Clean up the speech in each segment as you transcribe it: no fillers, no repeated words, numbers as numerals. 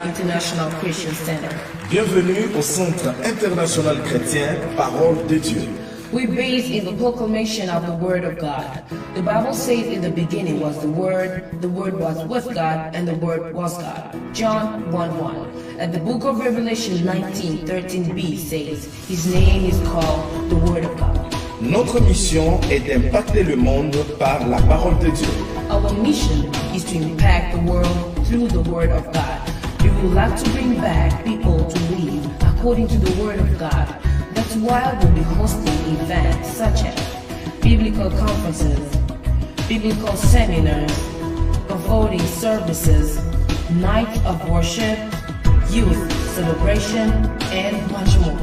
International Christian Center. Bienvenue au Centre international chrétien Parole de Dieu. We're based in the proclamation of the Word of God. The Bible says in the beginning was the Word was with God, and the Word was God. John 1:1. And the book of Revelation 19:13b says, His name is called the Word of God. Notre mission est d'impacter le monde par la parole de Dieu. Our mission is to impact the world through the Word of God. We would like to bring back people to live according to the Word of God. That's why we'll be hosting events such as biblical conferences, biblical seminars, voting services, nights of worship, youth celebration, and much more.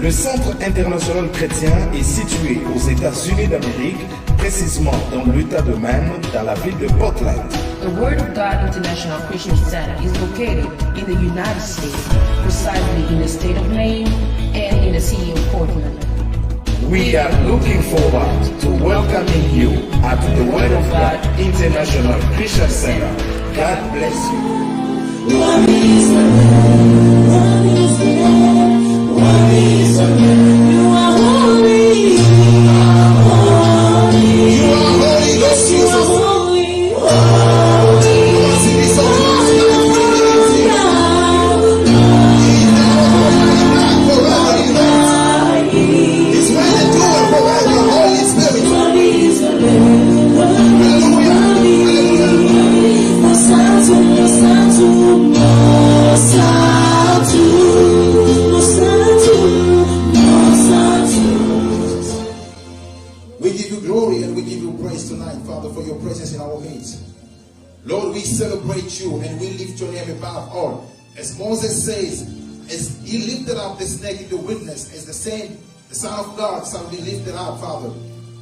Le Centre international chrétien est situé aux États-Unis d'Amérique, précisément dans l'État de Maine, dans la ville de Portland. The Word of God International Christian Center is located in the United States, precisely in the state of Maine and in the city of Portland. We are looking forward to welcoming you at the Word of God International Christian Center. God bless you. What is the name? What is the name? What is the name? You are holy. You are holy. You are holy, Lord Jesus. You are holy. We give you glory and we give you praise tonight, Father, for your presence in our midst. Lord, we celebrate you and we lift your name above all. As Moses says, as he lifted up the snake in the wilderness, as the same, the Son of God shall be lifted up, Father.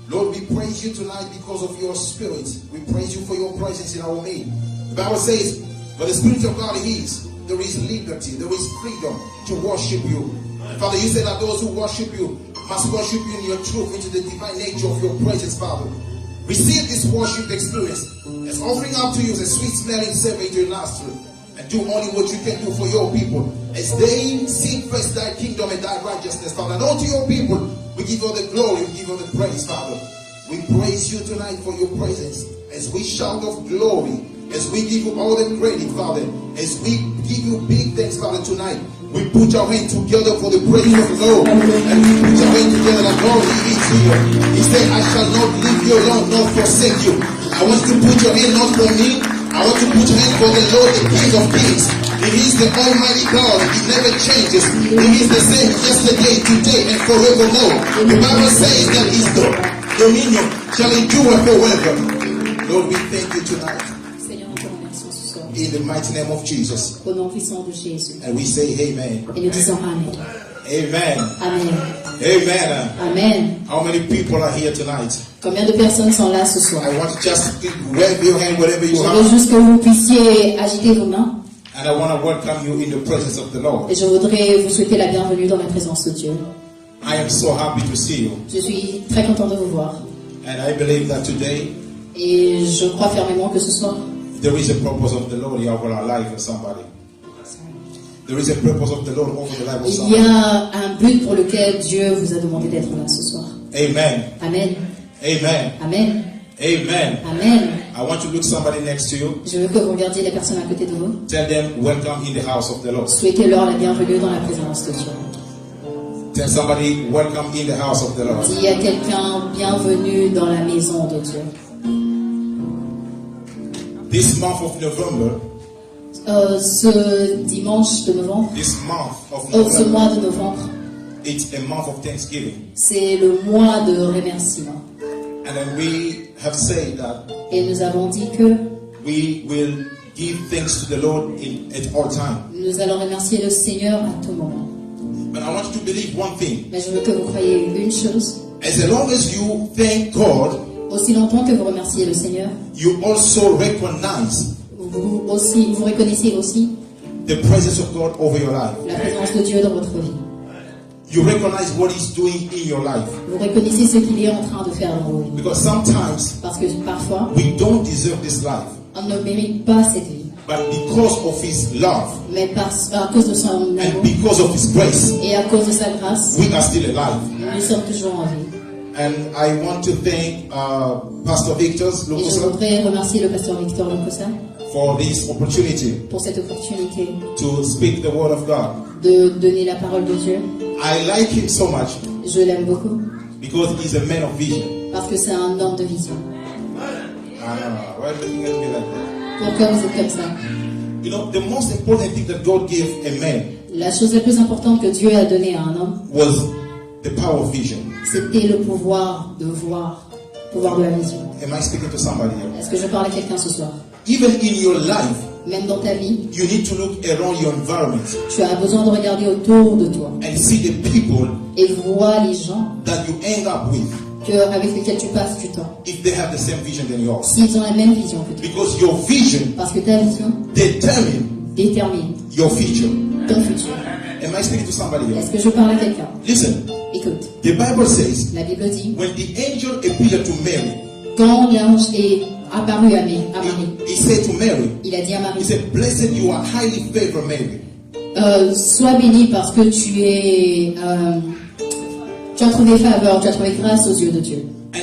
Lord, we praise you tonight because of your spirit. We praise you for your presence in our midst. The Bible says, where the Spirit of God is, there is liberty, there is freedom to worship you. Father, you said that those who worship you must worship you in your truth, into the divine nature of your presence, Father. Receive this worship experience as offering up to you as a sweet smelling savor into your nostril, and do only what you can do for your people as they seek first thy kingdom and thy righteousness, Father. And unto your people we give you the glory, we give you the praise, Father. We praise you tonight for your presence as we shout of glory, as we give you all the credit, Father, as we give you big thanks, Father, tonight. We put our hands together for the praise of the Lord, and we put our hands together that God is here. He said, I shall not leave you alone, nor forsake you. I want you to put your hand not for me, I want you to put your hand for the Lord, the King of Kings. He is the Almighty God. He never changes. He is the same yesterday, today, and forevermore. The Bible says that his dominion shall endure forever. Lord, we thank you tonight. In the mighty name of Jesus. Au nom puissant de Jésus. And we say amen. Et nous disons Amen. Amen. Amen. Amen. Amen. How many people are here tonight? Combien de personnes sont là ce soir? I want to just wave your hand wherever you Je veux are. juste que vous puissiez agiter vos mains. And I want to welcome you in the presence of the Lord. Et je voudrais vous souhaiter la bienvenue dans la présence de Dieu. I am so happy to see you. Je suis très content de vous voir. And I believe that today Et je crois fermement que ce soir, there is a purpose of the Lord over our life of somebody. There is a purpose of the Lord over the life of il y somebody. a un but pour lequel Dieu vous a demandé d'être là ce soir. Amen. Amen. Amen. Amen. Amen. Amen. I want to look somebody next to you. Je veux que vous regardiez les personnes à côté de vous. Tell them, welcome in the house of the Lord. Souhaitez-leur la bienvenue dans la présence de Dieu. Tell somebody, welcome in the house of the Lord. Dis à quelqu'un, bienvenue dans la maison de Dieu. This month of November, Ce dimanche de novembre, this month of ce November, mois de novembre, it's a month of Thanksgiving. c'est le mois de remerciement. And then we have said that Et nous avons dit que we will give thanks to the Lord at all times. nous allons remercier le Seigneur à tout moment. But I want you to believe one thing. Mais je veux que vous croyiez une chose. As long as you thank God, Aussi longtemps que vous remerciez le Seigneur, you also recognize vous reconnaissez aussi the presence of God over your life. la présence de Dieu dans votre vie. You recognize what He's doing in your life. Vous reconnaissez ce qu'il est en train de faire dans vos vies. Because sometimes Parce que parfois, we don't deserve this life. on ne mérite pas cette vie. but because of His love mais à cause de son and amour because of His grace, et à cause de sa grâce, we are still alive. nous sommes toujours en vie. And I want to thank Pastor Victor Et je Lukosa voudrais remercier le pasteur Victor Lukosa for this opportunity pour cette opportunité to speak the word of God. de donner la parole de Dieu. I like him so much Je l'aime beaucoup because he's a man of vision. parce que c'est un homme de vision. Why are you looking at me like that? Pourquoi vous êtes comme ça? You know, the most important thing that God gave a man La chose la plus importante que Dieu a donnée à un homme, was the power of vision. c'était le pouvoir de voir, le pouvoir de la vision. Am I speaking to somebody here? Est-ce que je parle à quelqu'un ce soir? Even in your life, Même dans ta vie, you need to look around your environment tu as besoin de regarder autour de toi and see the people et voir les gens that you hang up with avec lesquels tu passes du temps. if they have the same vision than yours. S'ils ont la même vision que toi. Because your vision Parce que ta vision determines détermine your future. ton futur. Am I speaking to somebody here? Est-ce que je parle à quelqu'un? Listen, Écoute, the Bible says la Bible dit, when the angel appeared to Mary, quand l'ange est apparu à Marie, he said to Mary, il a dit à he Marie, said, blessed you are highly favored, Mary. sois bénie parce que tu as trouvé faveur, tu as trouvé grâce aux yeux de Dieu. And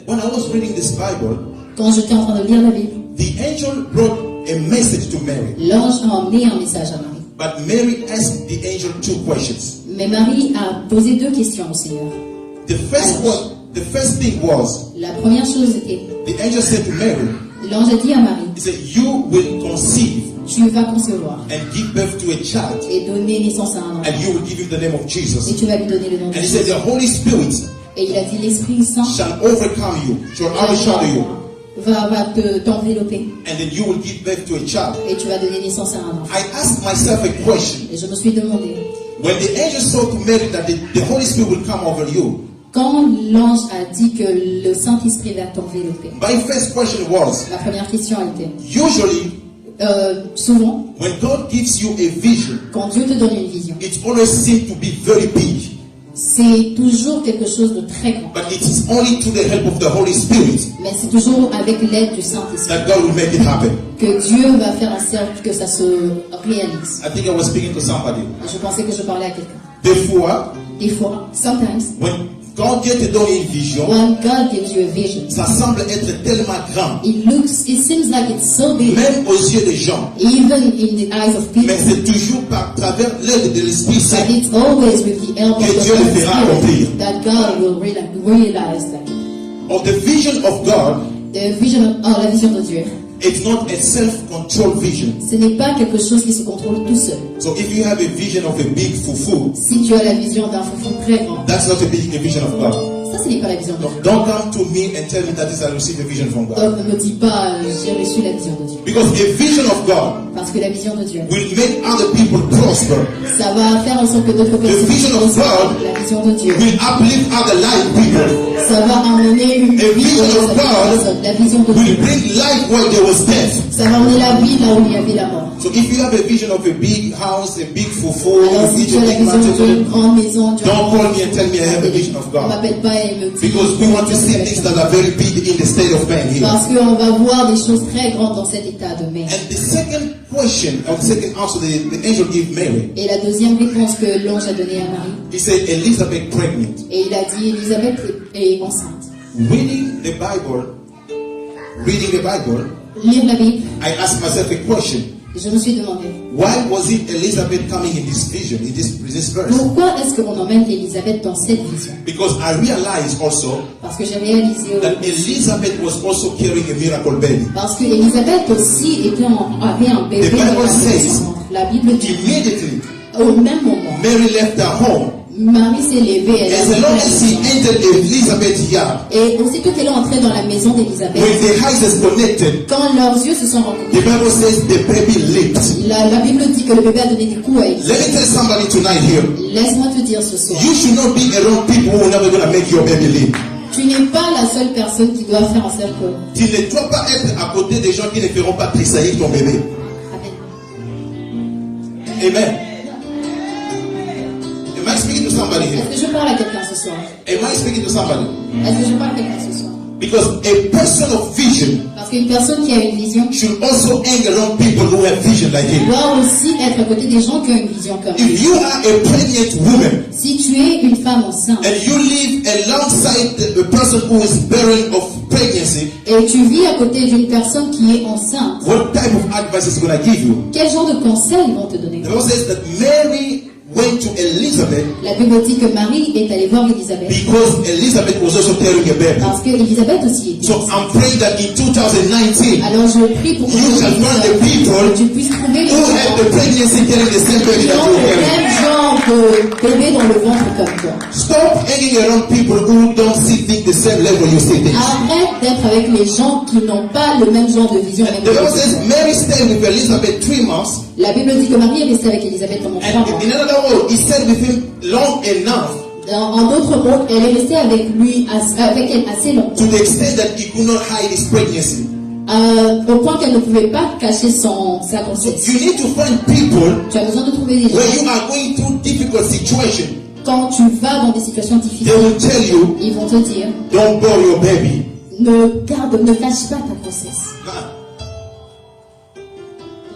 when I was reading this Bible, Quand j'étais en train de lire la Bible, the angel brought a message to Mary. l'ange a emmené un message à Marie. But Mary asked the angel two questions. Mais Marie a posé deux questions au Seigneur. The first thing was, La première chose était, the angel said to Mary, l'ange a dit à Marie, he said, you will conceive tu vas concevoir and give birth to a child, et donner naissance à un enfant. and you will give him the name of Et Jesus. tu vas lui donner le nom de And he said, Jésus. the Holy Spirit Et il a dit, l'Esprit Saint shall overcome you, shall overshadow you, va t'envelopper and then you will give birth to a child. et tu vas donner naissance à un enfant. I asked myself a question. Et je me suis demandé, When the angel saw to Mary that the Holy Spirit will come over you, quand l'ange a dit que le Saint-Esprit va t'envelopper, my first question was, la première question a été, usually souvent, when God gives you a vision, quand Dieu te donne une vision, it always seems to be very big, c'est toujours quelque chose de très grand. but it is only to the help of the Holy Spirit Mais c'est toujours avec l'aide du Saint-Esprit that God will make it happen. que Dieu va faire en sorte que ça se réalise. I think I was speaking to somebody. Et je pensais que je parlais à quelqu'un. Therefore, Des fois, sometimes, when God gets to donner une vision, when God gives you a vision, ça semble être tellement grand, it seems like it's so big, même aux yeux des gens, even in the eyes of people, mais c'est toujours par travers l'aide de l'Esprit Saint. but it's always with the help of Que the Dieu le Holy fera accomplir. Spirit that God will realize that. Or the vision of God, La vision de Dieu, it's not a self-controlled vision. ce n'est pas quelque chose qui se contrôle tout seul. So if you have a vision of a big fufu, Si tu as la vision d'un foufou très grand, that's not a vision of God. ça ce n'est pas la vision de Dieu. Don't come to me and tell me that I received a vision from God. Donc ne me dis pas j'ai reçu la vision de Dieu. Because a vision of God Parce que la vision de Dieu, will make other people prosper, ça va faire en sorte que d'autres personnes vision of prospèrent. God La vision de Dieu, will uplift other life people, ça va emmener une A vie vision pour of certaines God personnes. La vision de will Dieu, bring life where there was death. ça va emmener la vie là où il y avait la mort. So if you have a vision of a big house, a big fufu, Alors a si tu as la big vision d'une mountain, grande maison, tu don't call me and tell me I have a vision of ne God. m'appelle pas et me dis Because we want to see things that are very big in the state of man here. parce qu'on va voir des choses très grandes dans cet état de mer. And the second question, or the second answer the angel gave Mary, Et la deuxième réponse que l'ange a donnée à Marie, he said, Elizabeth pregnant. et il a dit Élisabeth est enceinte. Reading the Bible, Lire la Bible, I asked myself a question. je me suis demandé Why was it Elizabeth coming in this vision, in this verse? pourquoi est-ce qu'on emmène Élisabeth dans cette vision? Because I realized also Parce que j'ai réalisé that Elizabeth was also carrying a miracle baby. parce que Élisabeth aussi avait un bébé The Bible dans says- son ventre. La Bible dit Immediately, au même moment, Mary left her home. Marie s'est levée, elle As a long as she quitté entered Elizabeth's yard, la maison. Et aussitôt qu'elle est entrée dans la maison d'Élisabeth, when the eyes is connected, quand leurs yeux se sont rencontrés, the Bible says the baby leaped. la Bible dit que le bébé a donné des coups à Élisabeth. Let me tell somebody tonight here, Laisse-moi te dire ce soir, you should not be around people who are never going to make your baby leap. tu n'es pas la seule personne qui doit faire en sorte que... Tu ne dois pas être à côté des gens qui ne feront pas tressaillir ton bébé. Amen. Amen. Am I speaking to somebody here? Est-ce que je parle à quelqu'un ce soir? Am I speaking to somebody? Est-ce que je parle à quelqu'un ce soir? Because a person of vision Parce qu'une personne qui a une vision should also hang around people who have vision like him. doit aussi être à côté des gens qui ont une vision comme lui. If you are a pregnant woman Si tu es une femme enceinte and you live alongside the person who is bearing of pregnancy, et tu vis à côté d'une personne qui est enceinte, what type of advice is going to give you? quel genre de conseils ils vont te donner? The Bible says that Mary went to Elizabeth La Bible dit que Marie est allée voir Élisabeth because Elizabeth was also carrying a baby. parce que Élisabeth aussi était So enceinte. I'm praying that in 2019, Alors je prie pour que you shall find the people tu puisses trouver les who gens have the pregnancy carrying the same baby qui that ont you le carry. même genre de bébé dans le ventre comme toi. Stop hanging around people who don't see things the same level you see things. Arrête d'être avec les gens qui n'ont pas le même genre de vision. The Bible says Mary stayed with Elizabeth 3 months. La Bible dit que Marie est restée avec Élisabeth pendant 3 And mois. in another word, he stayed with him long enough En d'autres mots, elle est restée avec lui avec elle assez longtemps, to the extent that he could not hide his pregnancy. au point qu'elle ne pouvait pas cacher sa So grossesse. you need to find people Tu as besoin de trouver des where gens. you are going through difficult situations. Quand tu vas dans des situations They difficiles, will tell you, ils vont te dire don't bore your baby. ne cache pas ta grossesse.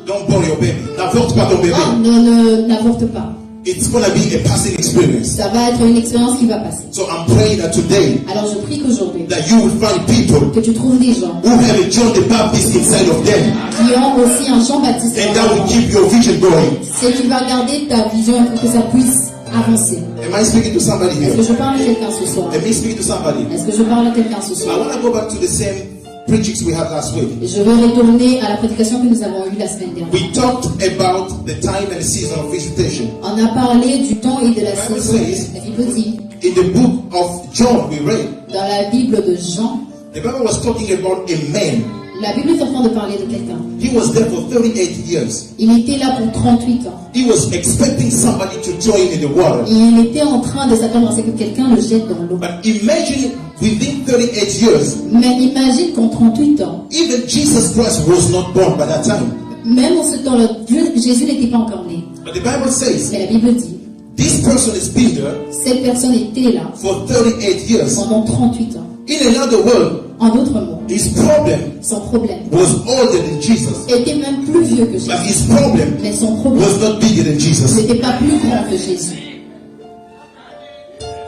Don't bore your baby. N'avorte pas ton bébé. N'avorte pas. It's going to be a passing experience. Ça va être une expérience qui va passer. So I'm praying that today Alors je prie qu'aujourd'hui, that you will find people que tu trouves des gens who have a John the Baptist inside of them, qui ont aussi un Jean-Baptiste and dans that leur will ventre. keep your vision going. C'est qui va garder ta vision pour que ça puisse avancer. Am I speaking to somebody Est-ce here? que je parle à quelqu'un ce soir? Let me speak to somebody. Est-ce que je parle à quelqu'un ce I soir? want to go back to the same preachings we had last week. Et je veux retourner à la prédication que nous avons eue la semaine dernière. We talked about the time and season of visitation. On a parlé du temps et de la Bible saison. says- La Bible dit, In the book of John, we read, dans la Bible de Jean, the Bible was talking about a man. la Bible est en train de parler de quelqu'un. He was there for 38 years. Il était là pour 38 ans. He was expecting somebody to join in the water. Et il était en train de s'attendre à ce que quelqu'un le jette dans l'eau. But imagine within 38 years, Mais imagine qu'en 38 ans, even Jesus Christ was not born by that time. même en ce temps-là, Jésus n'était pas encore né. But the Bible says Mais la Bible dit, this person has been there cette personne était là for 38 years. pendant 38 ans. In another word, En d'autres mots, his problem son problème was older than Jesus. était même plus vieux que But Jésus. his problem Mais son problème was not bigger than Jesus. n'était pas plus grand que Jésus.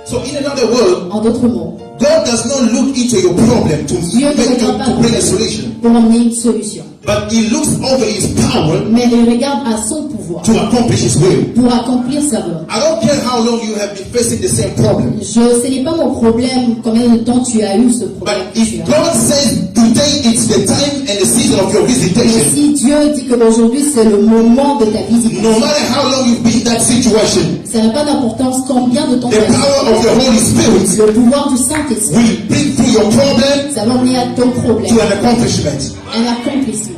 So in another word, En d'autres mots, God does not look into your problem to Dieu ne regarde pas to ton bring a problème solution. pour emmener une solution. But he looks over his power Mais il regarde à son pouvoir to accomplish his will. pour accomplir sa volonté. I don't care how long you have been facing the same problem. Ce n'est pas mon problème combien de temps tu as eu ce problème. But if God says today it's the time and the season of your Et visitation, si Dieu dit qu'aujourd'hui c'est le moment de ta visite, no matter how long you've been in that situation, ça n'a pas d'importance combien de temps tu the as power of the eu. Holy Spirit Le pouvoir du Saint-Esprit, will bring through your problem ça va emmener à ton problème to an accomplishment. un accomplissement.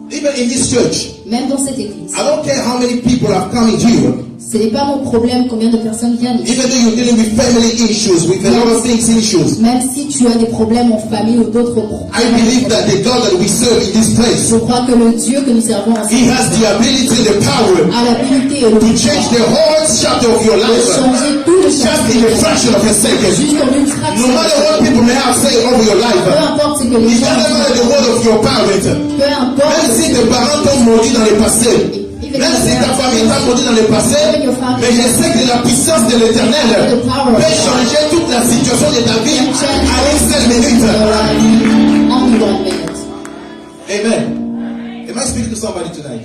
Even in this church, Même dans cette église, I don't care how many people have come in here. ce n'est pas mon problème combien de personnes viennent ici. Even though you're dealing with family issues, with a lot of things issues, Même si tu as des problèmes en famille ou d'autres I believe that the God that we serve in this place, je crois que le Dieu que nous servons en He has the ability and the power a l'habilité et le to change the pouvoir whole chapter of your de life changer tout le just in a fraction of a second. juste en une No fraction. matter what people may have said over your Peu life, importe ce que les it gens doesn't matter the disent, word of your parent. peu importe Même si tes parents t'ont maudit dans le passé, même si ta famille t'a maudit dans le passé, mais je sais que la puissance de l'éternel peut changer toute la situation de ta vie à une seule minute. en une bonne minute. Amen. Am I speaking to somebody tonight?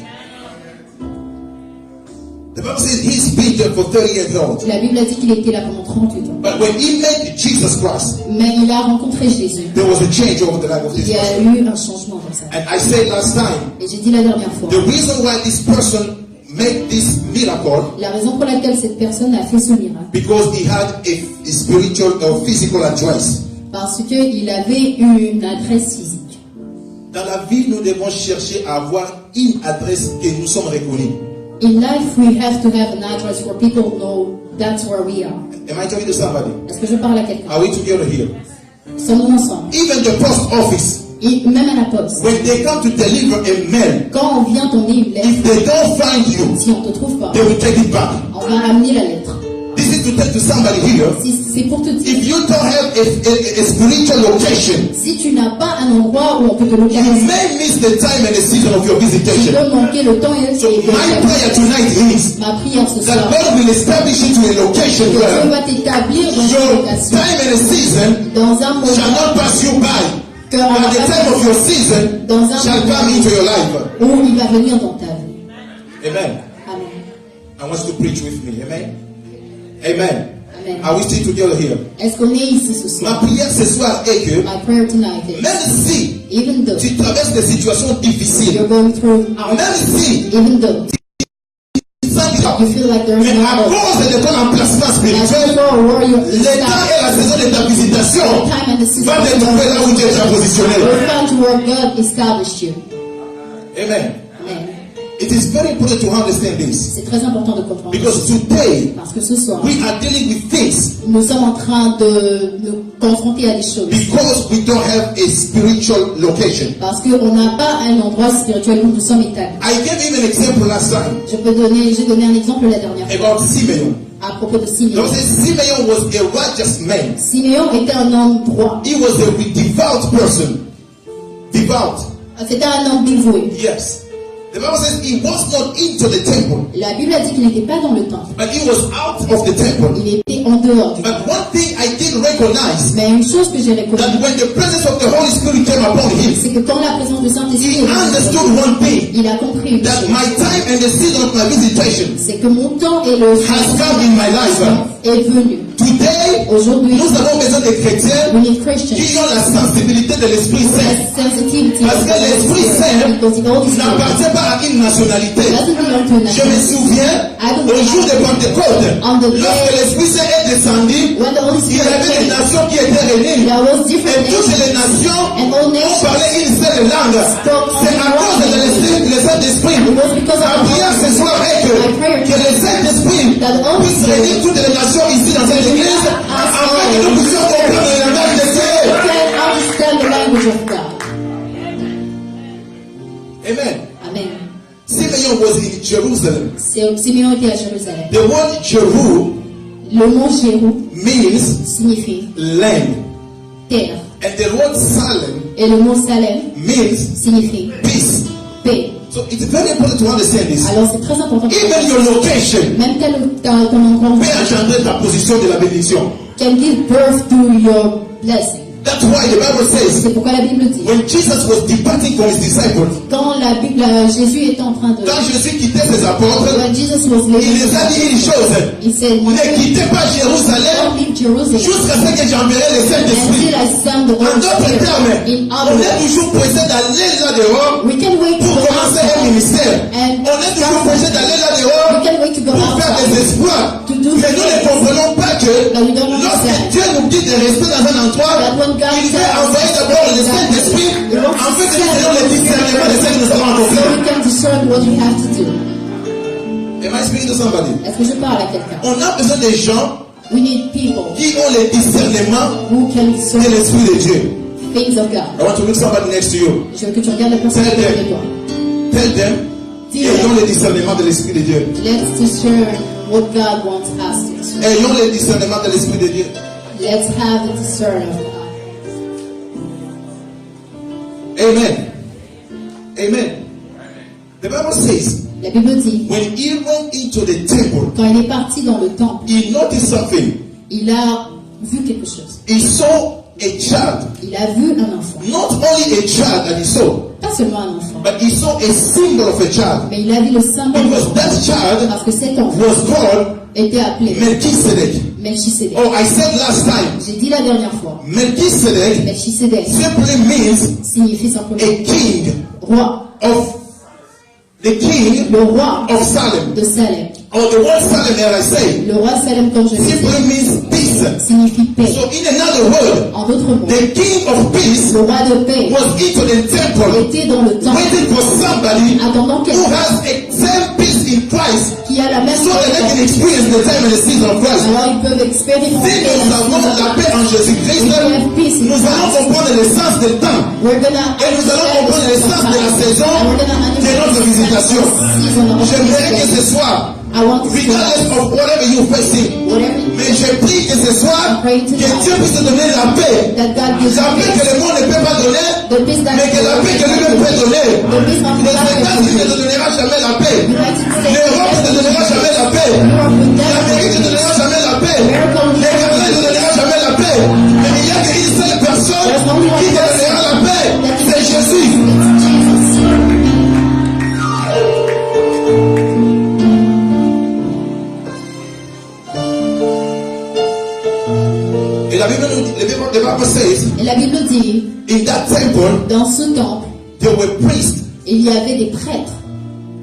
The Bible says he's been there for 30 years old. La Bible a dit qu'il était là pendant 38 ans. But when he met Jesus Christ, Mais il a rencontré Jésus. there was a change over the life of this Il y a person. eu un changement dans sa vie. And I said last time, Et j'ai dit la dernière fois, the reason why this person made this miracle, la raison pour laquelle cette personne a fait ce miracle, because he had a spiritual or physical address. parce qu'il avait une adresse physique. Dans la vie, nous devons chercher à avoir une adresse que nous sommes reconnus. In life, we have to have an address where people know that's where we are. Am I talking to somebody? Est-ce que je parle à quelqu'un? Are we together here? Sommes-nous ensemble? Even the post office, Et même à la poste, when they come to deliver a mail, quand on vient donner une lettre, if they don't find you, si on ne te trouve pas, they will take it back. on va ramener la lettre. This is to tell to somebody here, C'est pour te dire, if you don't have a spiritual location, si tu n'as pas un endroit où on peut te you localiser, may miss the time and the season of your tu visitation. peux manquer le temps et So my prayer tonight is ma prière ce that soir. God will establish you to a location Que Dieu where va t'établir dans une your location, time and the season dans un moment shall not pass you by, que but the time of your season dans un shall come moment into your life. où il va venir dans ta vie. Amen. Amen. I want you to preach with me. Amen. Amen. Amen. Are we still together here? Est-ce qu'on est ici ce Ma soir? prière ce soir est que My prayer tonight is, même si even though tu traverses des situations difficiles, you're going through hard, même si even though tu sens you feel like there's mais no à hope, cause de ton emplacement as spirituel, you are a warrior le in temps God, et la saison de ta visitation the time and the season va te of trouver là où tu es déjà positionné. will find you where God established you. Amen. Amen. It is very important to understand this C'est très important de comprendre. because today Parce que ce soir, we are dealing with things nous sommes en train de nous confronter à des choses. because we don't have a spiritual location. Parce qu'on n'a pas un endroit spirituel où nous sommes établis. I gave him an example last time J'ai donné un exemple la dernière fois about Simeon. à propos de Siméon. Now, Simeon was a righteous man. Siméon était un homme droit. He was a devout person. Devout. C'était un homme dévoué. Yes. The Bible says he was not into the temple, La Bible a dit qu'il n'était pas dans le temple. but he was out of the temple. Il était en dehors du temple. But one thing I did recognize Mais une chose que j'ai that reconnue, when the presence of the Holy Spirit came upon him, c'est que quand la présence du Saint-Esprit he est venue, understood one thing, il a compris une that chose. my time and the season of my visitation C'est que mon temps et le has come in my life. est venu. Today, Aujourd'hui, nous avons besoin de chrétiens we need Christians. qui ont la sensibilité de l'Esprit Saint. Sensitivity. Parce que l'Esprit Saint Because the Holy Spirit n'appartient pas à une nationalité. doesn't belong to a Je me nation. souviens, au jour de Pentecôte, lorsque l'Esprit Saint est descendu, When the Holy il y Spirit avait des came, nations qui étaient réunies. there was Et different toutes les nations. nations And all ont nations. parlé une seule langue. C'est à cause de le Saint-Esprit. It was because of Ma prière ce soir est que le Saint-Esprit puisse réunir toutes les nations ici dans cette église afin que nous puissions comprendre le langage de Dieu. can understand the language of God. Amen. Amen. Simeon was in Jerusalem. Siméon était à Jérusalem. The word Jeru Le mot Jérou means signifie land. terre. And the word Salem Et le mot Salem means signifie peace. paix. So it's very important to understand this. Alors c'est très important. Even your location Même ton endroit peut engendrer ta position de la bénédiction. can give birth to your blessing. That's why the Bible says C'est pourquoi la Bible dit, when Jesus was departing from his disciples, quand Jésus était en train de... quand Jésus quittait ses apôtres, When Jesus was il leaving, les a dit une chose: he said, ne quittez pas Jérusalem don't leave Jerusalem jusqu'à ce que j'enverrai le Saint-Esprit. until I send the En Holy d'autres Spirit. termes, In on other est words, toujours pressé d'aller là dehors we can wait to pour go commencer un outside. ministère. And On est toujours pressé d'aller là dehors we can wait to go pour faire des outside. espoirs. To do Mais nous ne things. comprenons pas que But we don't lorsque understand. Dieu nous dit de rester dans un endroit, That when God il veut tells envoyer us d'abord le that Saint-Esprit he wants to afin que send nous ayons le discernement de ce que nous avons so accompli. we can discern what we have to do. Am I speaking to somebody? Est-ce que je parle à quelqu'un? On a besoin des gens We need people qui ont le discernement who can de discern l'Esprit de Dieu. things of God. I want to look somebody next to you. Je veux que tu regardes la personne à côté de toi. Tell them, ayons le discernement de l'Esprit de Dieu. Let's discern what God wants us to discern. Ayons le discernement de l'Esprit de Dieu. Let's have the discernment of God. Amen. Amen. The Bible says, La Bible dit, when he went into the temple, quand il est parti dans le temple, he noticed something. il a vu quelque chose. He saw a child. Il a vu un enfant. Not only a child that he saw, Pas seulement un enfant, but he saw a symbol of a child. mais il a vu le symbole Because that child parce que cet enfant was called était appelé Melchizedek. Melchisedec. Oh, I said last time, J'ai dit la dernière fois, Melchizedek Melchisedec simply means signifie simplement a king roi, of the king le roi of Salem. de Salem. Or the word Salem, as I say, Le roi de Salem, comme je l'ai simply dit, means peace. signifie paix. So in another word, En d'autres mots, the king of peace le roi de paix was into the temple était dans le temple, waiting for somebody attendant who quelqu'un has a same peace in Christ qui a la même so that they can paix. experience the time and the season of Christ. Alors ils peuvent Si expérimenter nous avons la paix en Jésus-Christ, nous allons comprendre le sens du temps We're gonna et nous allons comprendre le sens de la saison de notre visitation. J'aimerais que ce soir, I want to see regardless that. of whatever you're facing. Whatever Mais je prie que ce soir, que Dieu puisse te donner la paix. that God gives La paix que le monde ne peut pas donner, the peace that mais que la paix que lui-même peut donner. the peace of Les God États-Unis ne te donnera jamais la paix. United States L'Europe ne te donnera jamais la paix. L'Amérique ne te donnera jamais la paix. Les Canadiens ne te donnera jamais la paix. Mais il n'y a qu'une seule personne qui te donnera la paix. C'est Jésus. Et la Bible nous dit, the Bible says, Et la Bible dit, in that temple, dans ce temple, there were priests. il y avait des prêtres.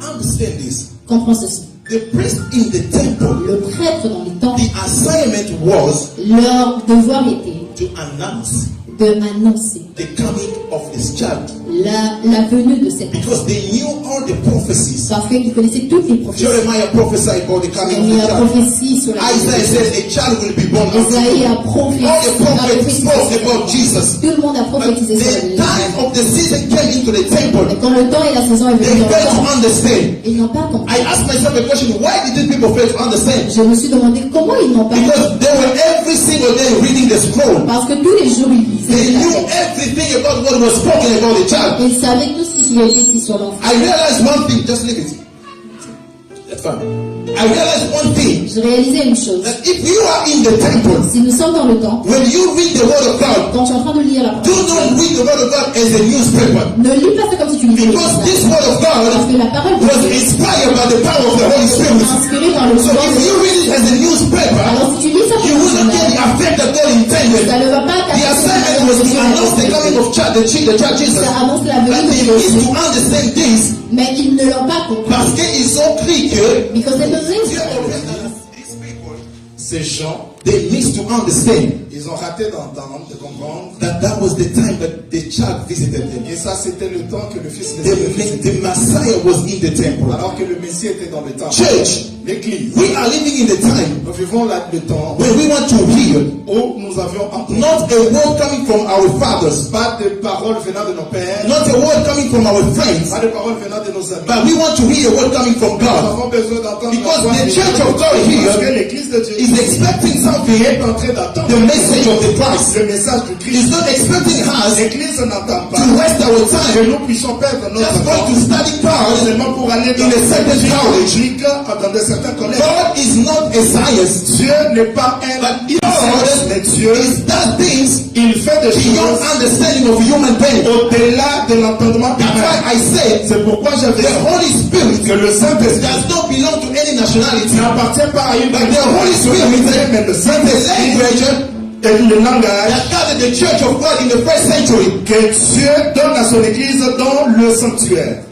Understand this. Comprends ceci. The priests in the temple, Le prêtre dans les temples, the assignment was leur devoir était to announce d'annoncer the coming of this child. la venue de cette Because they knew all the prophecies. parce qu'ils connaissaient toutes les prophéties. Jeremiah prophesied about the coming of Il y the a child. prophétie sur la Isaiah says a child will be born. Isaïe a All the prophets prophétisé. spoke about Jesus. Tout le monde a But prophétisé sur the lui. time of the season came into the temple. Mais quand le temps et la saison est They venue dans le failed to temple, understand. ils n'ont pas compris. I asked myself a question, why did people fail to understand? Je me suis demandé comment ils n'ont pas compris. Because they were every single day reading the scroll. Parce que tous les jours ils They lisaient. knew everything about what was spoken about the child. Ils savaient tout ce qui était dit sur l'enfant. I realized one thing, just leave it. That's fine. I realized one thing, Je réalisais une chose. that if you are in the temple, Si nous sommes dans le temple, when you read the word of God, quand tu es en train de lire la do parole, not read the word of God as a newspaper. ne lis pas ça comme si tu lisais le Because journal. this word of Parce God que la parole de was Dieu inspired by the power of the Holy est Spirit. inspirée par le So pouvoir if de you Dieu. read it as a newspaper, Alors si tu lis ça you comme un will not get journal, the effect that God intended. ça ne va pas The assignment was to announce the coming of the child Jesus. Ça annonce la But venue they de need Jésus. to understand this Mais ils ne l'ont pas compris. parce qu'ils ont cru que Because they believe Dieu it. aurait these people, ces gens, they need to understand Ils ont raté d'entendre, de comprendre. that was the time that the child visited them. Et ça, c'était le temps que le Fils les avait visités. The Messiah was in the temple. Alors que le Messie était dans le temple. Church, L'église. we are living in the time Nous vivons là le temps when we want to hear où nous avions entendu not a word coming from our fathers, pas de paroles venant de nos pères, not a word coming from our friends, pas de paroles venant de nos amis. but we want to hear a word coming from Nous God. avons besoin d'entendre Because la voix the de church Dieu. of God Parce que here l'église de Dieu is expecting something, est en train d'attendre the message of the Christ. le message du Christ. Is not expecting us L'église n'attend to pas waste our que time nous puissions perdre notre just going to temps study cards seulement pour aller dans in a certain college. dans de certains collèges. God is not a science, Dieu n'est pas un but science, mais Dieu, God is does things il fait des beyond choses understanding of human being. au-delà de l'entendement That's humain. why I say C'est pourquoi j'avais the Holy Spirit que le Saint-Esprit does not belong to any nationality, n'appartient pas à une but the Holy Spirit mais le is the Saint-Esprit language est le langage that gathered the church of God in the first century, que Dieu donne à son église dans le sanctuaire,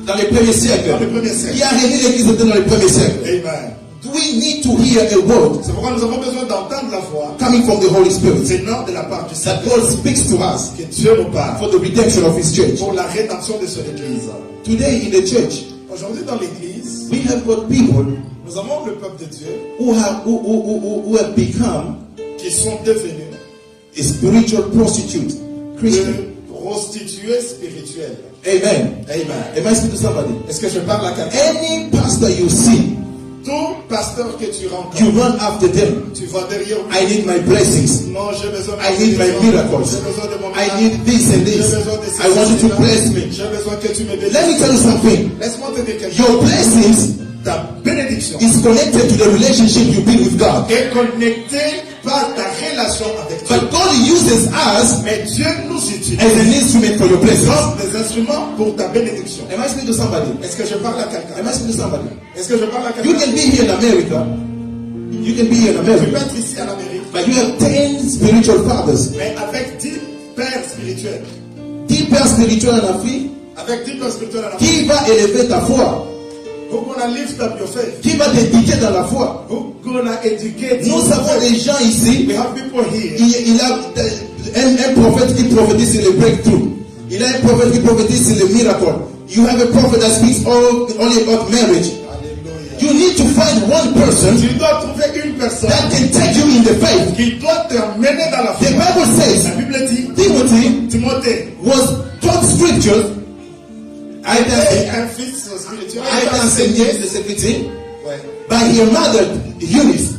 dans les premiers siècles. dans le premier siècle. Qui a réuni l'église dans les premiers siècles. Amen. We need to hear a word C'est pourquoi nous avons besoin d'entendre la voix coming from the Holy Spirit venant de la part du that Saint-Esprit, God speaks to us que Dieu nous parle for the redemption of His church. pour la rédemption de son église. Today in the church, Aujourd'hui dans l'église, we have got people nous avons le peuple de Dieu who have become qui sont devenus a spiritual prostitute, Christian. de prostituées spirituelles. Amen. Amen. Am I speaking to somebody? Est-ce que je parle à quelqu'un? Any pastor you see, Tout pasteur que tu rencontres, you run after them. tu vas derrière lui. I need my blessings. Non, j'ai besoin de I need my miracles. J'ai besoin de mon I miracle. need this and J'ai this. besoin de I want you to bless me. J'ai besoin que tu me bénisses. Let me tell you something. Laisse-moi te dire quelque Your chose. blessings Ta bénédiction is connected to the relationship you build with God. est connectée par ta relation avec Dieu. But God uses us Mais Dieu nous utilise as an instrument for your blessings. comme des instruments pour ta bénédiction. Am I speaking to somebody? Est-ce que je parle à quelqu'un? Am I speaking to somebody? Est-ce que je parle à You quelqu'un? can be here in America. You can be here in Tu peux America. être ici en Amérique, But you have 10 spiritual fathers. mais avec 10 pères spirituels. 10 pères spirituels en Afrique. Avec 10 pères spirituels en Amérique. Qui va élever ta foi? Who gonna lift up your faith? Qui va t'éduquer dans la foi? Who gonna educate Nous you? avons des gens ici. We have people here. Il a un prophète qui prophétise sur le breakthrough. Il a un prophète qui prophétise sur le miracle. You have a prophet that speaks only about marriage. Alléluia. You need to find one person Tu dois trouver une personne that can take you in the faith. qui doit t'emmener dans la The foi. Bible La says Bible dit, Timothy Timothée was taught scriptures. A été est un fils spirituel. enseigné les Écritures Ouais. by her mother Eunice.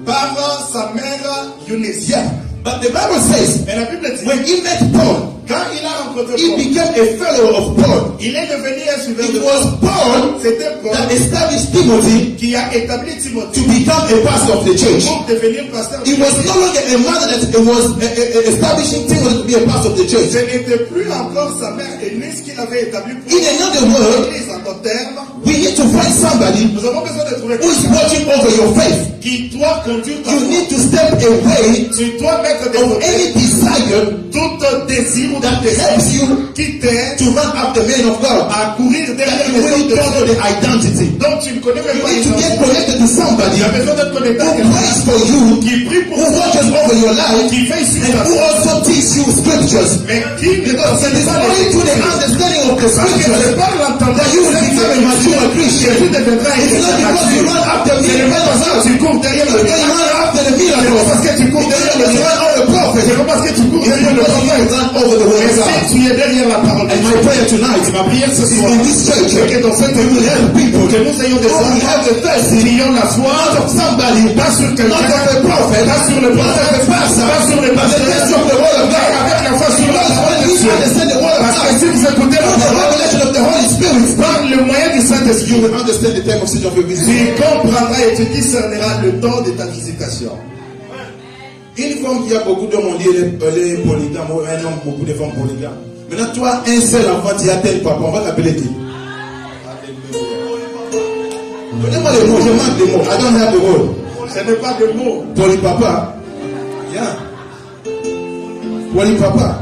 Par sa mère Eunice. Yeah. But the Bible says Mais la Bible dit, when he met Paul, quand il a rencontré he Paul, became a fellow of Paul. il est devenu un suiveur It de was Paul. Paul C'était Paul that established Timothy qui a établi to Timothée become a pastor of the church. pour devenir pasteur. It was no longer a mother that was establishing Timothy to be a pastor of the church. Ce n'était plus encore sa mère Eunice qui l'avait établi pour In another word, l'Église. En d'autres termes, we need to find somebody nous avons besoin de trouver who is quelqu'un watching over your faith. qui doit conduire ta You foi. need to step away Tu dois mettre de of côté any desire tout désir ou that désir helps you qui t'aide to run after men of God. à courir derrière That you les hommes will de know Dieu the identity. dont tu ne connais même You pas need les to get gens. connected to somebody Tu as who besoin d'être connecté à prays quelqu'un for you, qui prie pour who toi, watches over your life, qui veille sur and ta who vie, also teaches you scriptures. mais qui ne Because it is t'enseigne pas only les through the Écritures. understanding of the Parce que scriptures c'est par l'entendement that you will become a mature Christian. que tu deviendras un It's not because you run after me, C'est le même parce que tu cours derrière le when you miracle. run after the C'est pas miracles. parce que tu cours derrière le You run miracle. over the prophet. C'est pas parce que tu cours It's derrière le because you prophète. run over the word Mais of God. si tu es derrière la parole de And my Dieu, prayer tonight ma prière ce is soir, in this church c'est que dans cette we will help people que nous ayons des who will have the thirst qui ont la foi, not of somebody, pas sur not quelqu'un, of a prophet, pas sur le not of prophète, a pastor, pas sur le but the thirst pasteur, of the word of mais God. avec la foi sur la Because parole when de we Dieu. understand the word of Parce que God, si vous écoutez la through the parole, revelation of the Holy Spirit, par le moyen du you Saint-Esprit, will understand the time of season of your tu visit. comprendras et tu discerneras le temps de ta visitation. Une femme qui a beaucoup d'hommes, on dit elle est polygame, ou un homme, beaucoup de femmes polygames. Maintenant, toi, un seul enfant, tu as tel papa, on va t'appeler qui? Donnez-moi les mots, je manque des mots. I don't have the word. Ce n'est pas de mots. Polypapa. Yeah. Polypapa.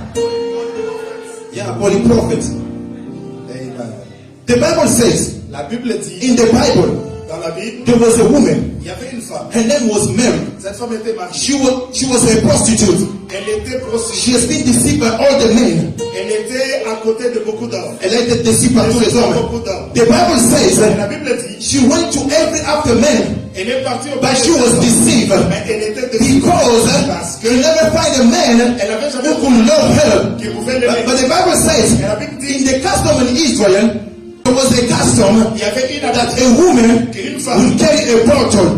Yeah, polyprophet. Amen. The Bible says, La Bible dit, in the Bible, dans la Bible, there was a woman. il y avait une femme. Her name was Mary. Cette femme était mariée. She was a prostitute. Elle était She prostituée. has been deceived by all the men. Elle était à côté de beaucoup d'hommes. Elle a été déçue par tous les hommes. Beaucoup d'hommes. The Bible says La that Bible dit, she went to every after man, elle est partie au but she was deceived mais elle était déçue. because Parce que you never find a man elle avait who jamais could love her. qui pouvait But l'aimer. the Bible says, Mais la Bible dit, in the custom in Israel, there was a custom il y avait une that adage a woman qu'une femme would carry a bottle.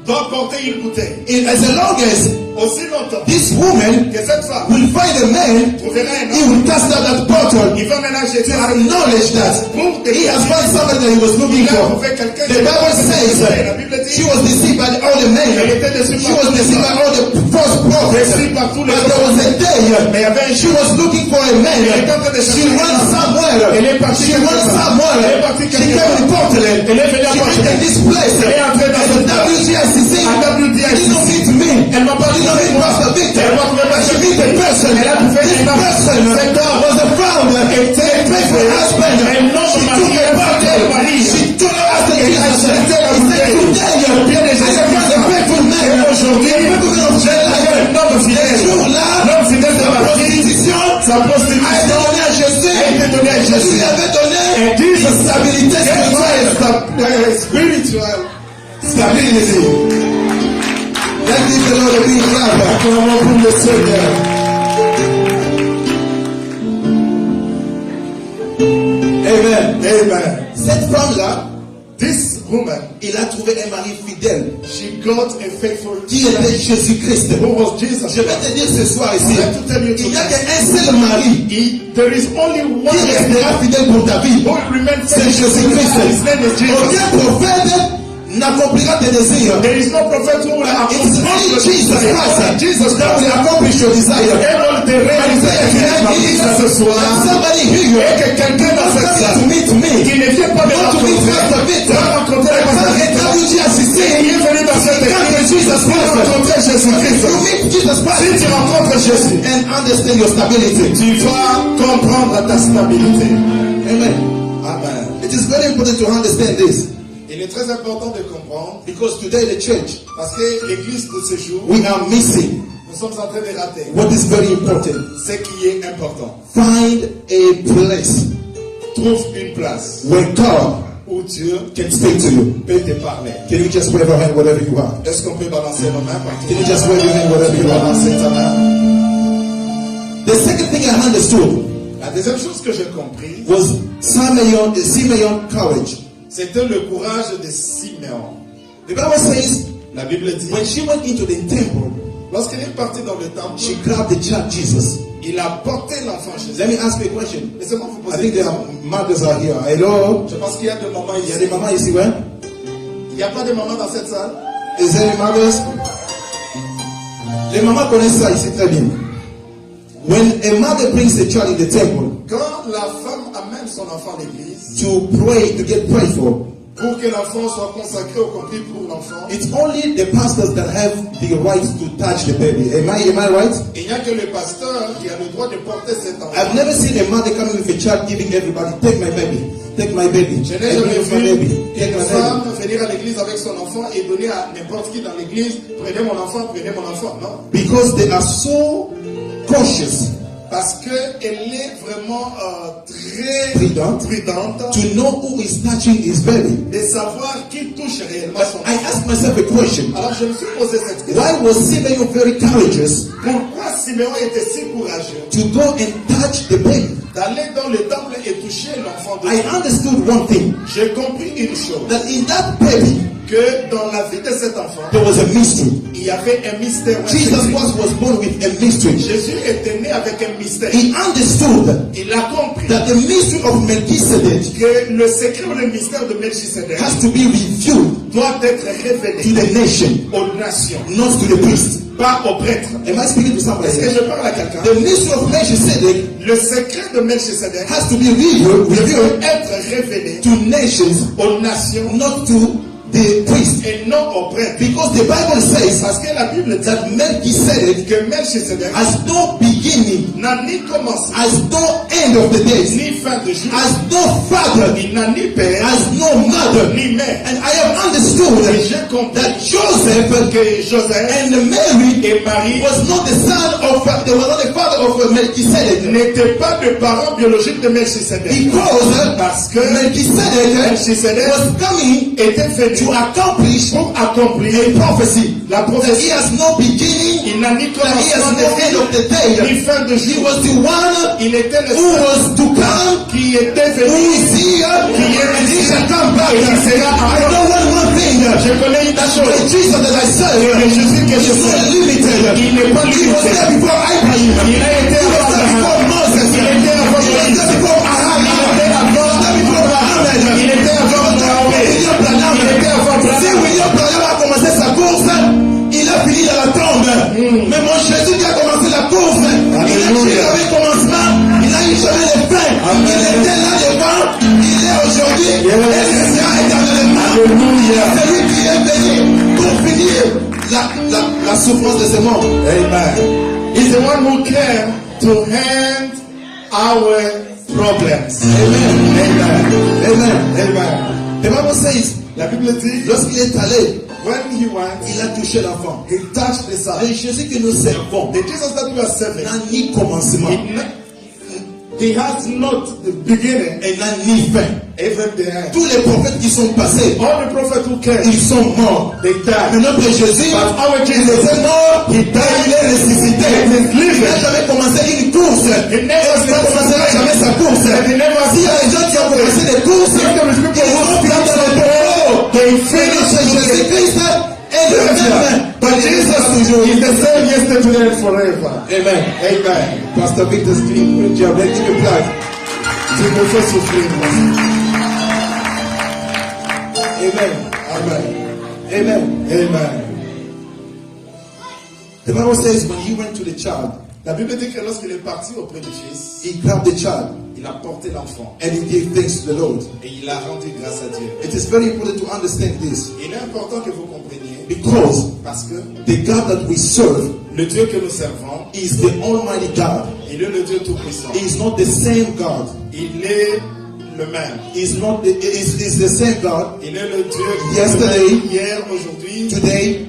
doit porter une bouteille. And as long as Aussi longtemps this woman que cette femme will find a man, trouvera un he homme, will cast out that bottle il va ménager to acknowledge that pour he has found somebody that he was looking il a for. trouvé quelqu'un. The Bible says La Bible she dit, was deceived by all the men. elle était déçue She par was tous les deceived by hommes. all the false prophets. Déçue par tous les But there was a day Mais il y avait un she jour, was looking for a man. Elle est en train de She chercher went un homme. somewhere. Elle est partie She quelque went part. somewhere. Elle est partie She quelque came part. to Portland. Elle est venue à She Portland. went in this place. Elle est entrée dans And ce the WGICC. À WGICC. She didn't meet me. Elle m'a pas She dit didn't meet moi. Pastor Victor. Elle m'a trouvé But she Pastor meet the person. Elle a trouvé This un homme. person Cet homme was a founder. A faithful husband. Un homme She marié, took a un bottle. mari. She took it after Elle a Jesus. acheté la He said, bouteille. today, Bien des I have found a faithful man. Et aujourd'hui, A faithful man of j'ai life. un homme Ce fidèle. jour-là, L'homme fidèle de la ma vie, prostitution sa a été prostitution donnée à Jésus. a été donnée à Jésus Jésus. lui avait donné Et Dieu, une stabilité spirituelle. spiritual. Stability. Let's give the Lord a big clap. Acclamons pour le Seigneur. Amen. Amen. Cette femme-là, This woman, il a trouvé un mari fidèle she got a faithful qui était Jésus-Christ. who was Jesus. Je vais te dire ce soir ici, I want to tell you il n'y a tonight. qu'un seul mari There is only one qui man restera fidèle pour ta vie. who will remain C'est faithful. Jésus-Christ. His name is Jesus. Aucun prophète n'accomplira tes désirs. There is no prophet who will It's only Jesus Christ Jesus that will accomplish your desire. able de réaliser ma vie ce soir. Somebody here Et que quelqu'un dans cette comes to salle meet me. qui ne vient pas me Not to meet Pastor rencontrer, Victor. va rencontrer le pasteur Victor. WGICC. Il est venu dans cette Come to église Jesus pour Christ. rencontrer Jésus-Christ. You meet Jesus Si Christ tu rencontres Jésus, and understand your stability. tu vas comprendre ta stabilité. Amen. Amen. It is very important to understand this Il est très important de comprendre because today the church parce que l'église de ce jour, we are missing nous sommes en train de rater what is very important. ce qui est important. Find a place Trouve une place where God où Dieu can speak to you. peut te parler. Can you just wave your hand whatever you are? Est-ce qu'on peut balancer nos mains partout? Can you just wave your hand whatever you are? Balancer ta main. The second thing I understood La deuxième chose que j'ai compris, was Simeon courage. C'était le courage de Siméon. The Bible says, La Bible dit, when she went into the temple, lorsqu'il est parti dans le temple, she grabbed the child Jesus. il a porté l'enfant chez Let elle. me ask you a question. Laissez-moi vous I poser think une there question. are mothers are here. Hello? Je pense qu'il y a des mamans Il y a ici. des mamans ici, ouais? Il n'y a pas de mamans dans cette salle. Is there any mothers? Les mamans connaissent ça ici très bien. When a mother brings a child in the temple Quand la femme amène son enfant à l'église, to pray, to get prayed for, pour que l'enfant soit consacré au compris pour l'enfant, it's only the pastors that have the right to touch the baby. Am I right? il n'y a que le pasteur qui a le droit de porter cet enfant. I've never seen a mother coming with a child giving everybody, take my baby, take my baby, Je n'ai take jamais my vu baby, take une my femme baby. venir à l'église avec son enfant et donner à n'importe qui dans l'église, prenez mon enfant, non. Because they are so cautious Parce qu'elle est vraiment très Prudente. prudente to know who is touching his baby. de savoir qui touche réellement But son I enfant. asked myself a question. Alors je me suis posé cette question. Why was Simeon very courageous Pourquoi Siméon était si courageux to go and touch the baby? d'aller dans le temple et toucher l'enfant de I Dieu? understood one thing, J'ai compris une chose, that in that baby que dans la vie de cet enfant, there was a mystery. il y avait un mystère. Jesus Christ was born with a mystery. Jésus était né avec un mystère. He understood Il a compris that the mystery of Melchizedek que le secret ou le mystère de Melchisedec has to be revealed doit être to révélé the nation, aux nations, not to the priest. pas aux prêtres. Am I speaking to somebody? Est-ce que je parle à quelqu'un? The mystery of Melchizedek Le secret de Melchisedec has to be revealed doit être révélé to nations, aux nations not to the priest. et non aux prêtres. Because the Bible says Parce que la Bible dit that Melchizedek que Melchisedec has no beginning, n'a ni commencé, has no end of the days, ni fin de jour, has no father, il n'a ni père, has no mother. ni mère. And I have understood Et j'ai compris that Joseph que Joseph and Mary et Marie was not the son of, they were not the father of Melchizedek. n'étaient pas de parents biologiques de Melchisedec. Because Parce que Melchizedek Melchisedec was coming était venu to accomplish pour accomplir a prophecy. la That he prophétie. has no beginning, Il n'a ni that he has no end commencement of the ni day. fin de He jour. was the one Il était le who seul was to come, qui était who venu, is here, and he shall come back. et qui sera I encore. know one thing. Je connais une The chose. Jesus that I serve Le Jésus que je is not sais, limited. il n'est pas He was limité. there before Abraham. Il a été He was avant there before Abraham. Moses. Il était avant He was Moïse. there before Abraham. Il était avant He was there before Mohammed. Il était avant Mahomet. William Branham. Il était avant Branham. Si William Branham a commencé sa course, il a fini dans la tombe. Mais mon Jésus qui a commencé la course, il a eu jamais le commencement, il a eu jamais le fin. Il était là devant, il est aujourd'hui, et il sera éternellement. Celui qui est venu pour finir la souffrance de ce monde. Amen. He's the one who came to end our problems. Amen. Amen. Amen. The Bible says, La Bible dit, lorsqu'il est allé, when he went, il a touché l'enfant. he touched the son. Le Jésus que nous servons The Jesus that we are serving, n'a ni commencement he has not the beginning, et n'a ni fin. even the end. Tous les prophètes qui sont passés, All the prophets who came, ils sont morts. they died. Mais notre Jésus, But our il Jesus, était mort, he died, il est ressuscité. Il n'a jamais commencé une course. he Il never ne commencera jamais sa course. He never S'il y a des gens qui ont commencé des courses, ils ont fini dans le tombeau. They Mais finished notre Jésus-Christ est le même. But Jesus toujours. is the same yesterday and forever. Amen. Amen. Pastor Victor's doing a great job. Let's give a plug. Tu me fais souffrir. Amen. Amen. Amen. Amen. The Bible says when he went to the child, La Bible dit que lorsqu'il est parti auprès du Fils, he grabbed the child il a porté l'enfant and he gave thanks to the Lord. et il a rendu grâce à Dieu. It is very important to understand this Il est important que vous compreniez because parce que the God that we serve le Dieu que nous servons, is the Almighty God. il est le Dieu Tout-Puissant. He is not the same God. Il est le même. Is the same God Il est le Dieu Yesterday, hier, aujourd'hui, today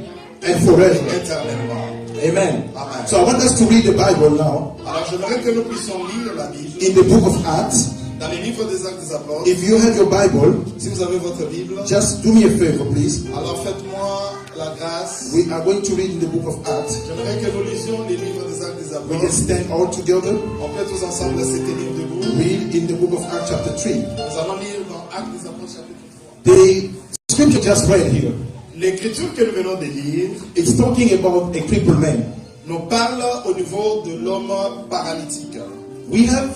and forever. éternellement. Amen. Amen. So I want us to read the Bible now Alors j'aimerais que nous puissions lire la Bible in the book of Acts. dans les livres des Actes des Apôtres. If you have your Bible, Si vous avez votre Bible, just do me a favor, please. alors faites-moi la grâce. We are going to read in the book of Acts. J'aimerais que nous lisions les livres des Actes des We can Apôtres. stand all together. On peut tous ensemble se tenir debout. Read in the book of Acts chapter 3. Nous allons lire dans Actes des Apôtres chapitre 3. The scripture just read here, L'écriture que nous venons de lire it's talking about a crippled man. nous parle au niveau de l'homme paralytique. We have,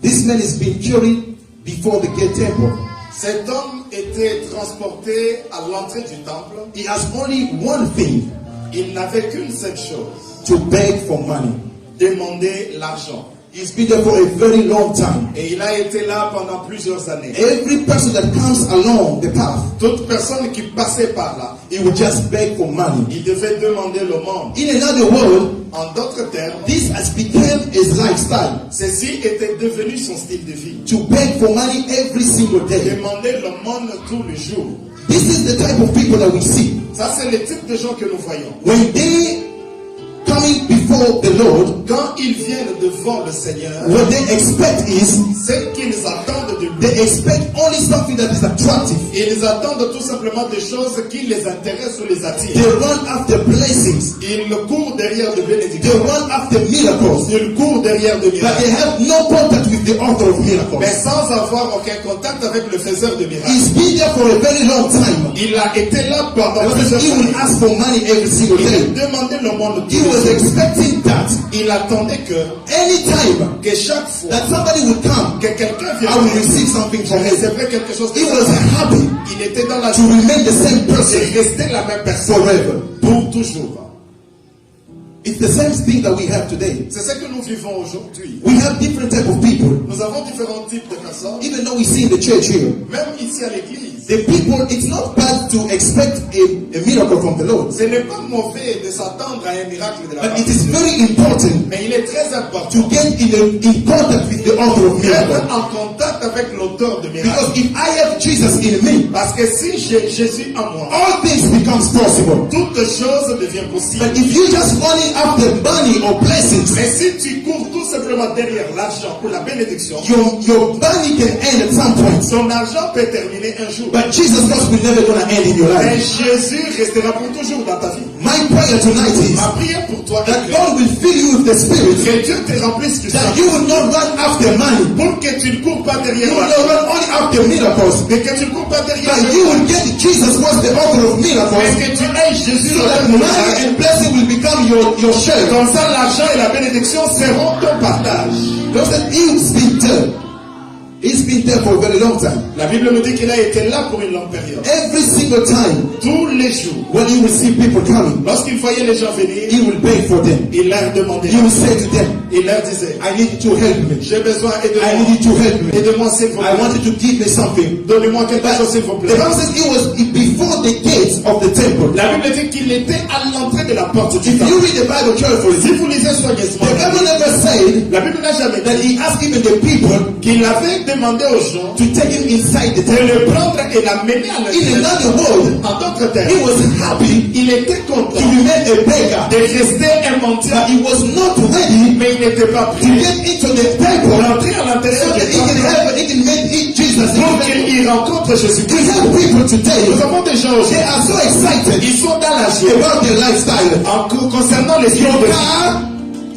this man is being carried before the gate temple. Cet homme était transporté à l'entrée du temple. He has only one thing, Il n'avait qu'une seule chose, to beg for money. demander l'argent. He's been there for a very long time. Et il a été là pendant plusieurs années. Every person that comes along the path, Toute personne qui passait par là, he would just beg for money. il devait demander l'aumône. In another word, En d'autres termes, this has become his lifestyle, ceci était devenu son style de vie. to beg for money every single day. Demander l'aumône tous les jours. This is the type of people that we see. Ça, c'est le type de gens que nous voyons. When they coming before the Lord, Quand ils viennent devant le Seigneur, what they expect is, ce qu'ils attendent de lui, they expect only something that is attractive. ils attendent tout simplement des choses qui les intéressent ou les They attirent. run after blessings. Ils courent derrière de They bénédictions. run after miracles. Ils courent derrière de But they miracles. have no contact with the author of miracles. Mais sans avoir aucun contact avec le faiseur de miracles. He's been there for a very long time. Il a été là pendant Because plusieurs he will années. ask for money every single Il a day. demandé le monde He tous was les jours. expecting that Il attendait anytime que chaque fois that somebody would come, que quelqu'un I will vienne receive something je from him. recevrai quelque chose de He was ça. happy Il était dans la to joie remain the same et person rester la même personne forever. pour toujours. It's the same thing that we have today. C'est ce que nous vivons aujourd'hui. We have different type of people. Nous avons différents types de personnes, Even though we see in the church here, même ici à l'église. the people, it's not bad to expect a miracle from the Lord. Ce n'est pas mauvais de s'attendre à un miracle de la But part it de is Dieu. very important Mais il est très important to get in contact with the author of d'être miracle. en contact avec l'auteur de miracles. Because if I have Jesus in me, Parce que si j'ai Jésus en moi, all things becomes possible. toute chose devient possible. But if you just running after money or blessings, Mais si tu cours tout simplement derrière l'argent pour la bénédiction, your money can end at some point. son argent peut terminer un jour. But Jesus Christ will never gonna end in your Mais life. Jésus restera pour toujours dans ta vie. My prayer tonight is Ma prière pour toi that est God will fill you with the Spirit, que Dieu te remplisse du that Saint. you will not run after money. Pour que tu ne cours pas You derrière will not l'argent. run only after miracles, Mais que tu ne cours pas derrière but you will get Jesus was the author of Mais miracles, que tu aies Jésus so dans that ta money vie. and blessing will become your share. Comme ça, l'argent et la bénédiction seront ton partage. Because he's been there. He's been there for a very long time. La Bible nous dit qu'il a été là pour une longue période. Every single time Tous les jours, when you will see people coming, lorsqu'il voyait les gens venir, he will beg for them. il leur demandait. He will say to them, Il leur disait, I need you to help me. j'ai besoin, I aide-moi. need you to help me. Aide-moi s'il vous I plaît. want you to give me something. Donnez-moi quelque chose s'il vous The plaît. Bible says it was before the gates of the temple. La Bible dit qu'il était à l'entrée de la porte du If you temple. read the Bible carefully, Si vous lisez soigneusement, the Bible never said la Bible n'a jamais that dit he asked even the people qu'il avait demandé aux gens to take him inside the de temple. le prendre et l'amener à In l'intérieur. another word, En d'autres termes, he was happy il était to content remain a beggar, de rester un mendiant, but he was not ready mais il n'était pas to prêt get into the temple d'entrer à so l'intérieur that du he can temple have, he can meet Jesus. pour qu'il y rencontre We Jésus-Christ. have people today, Nous avons des gens they aujourd'hui, are so excited ils sont dans la joie about their lifestyle. concernant les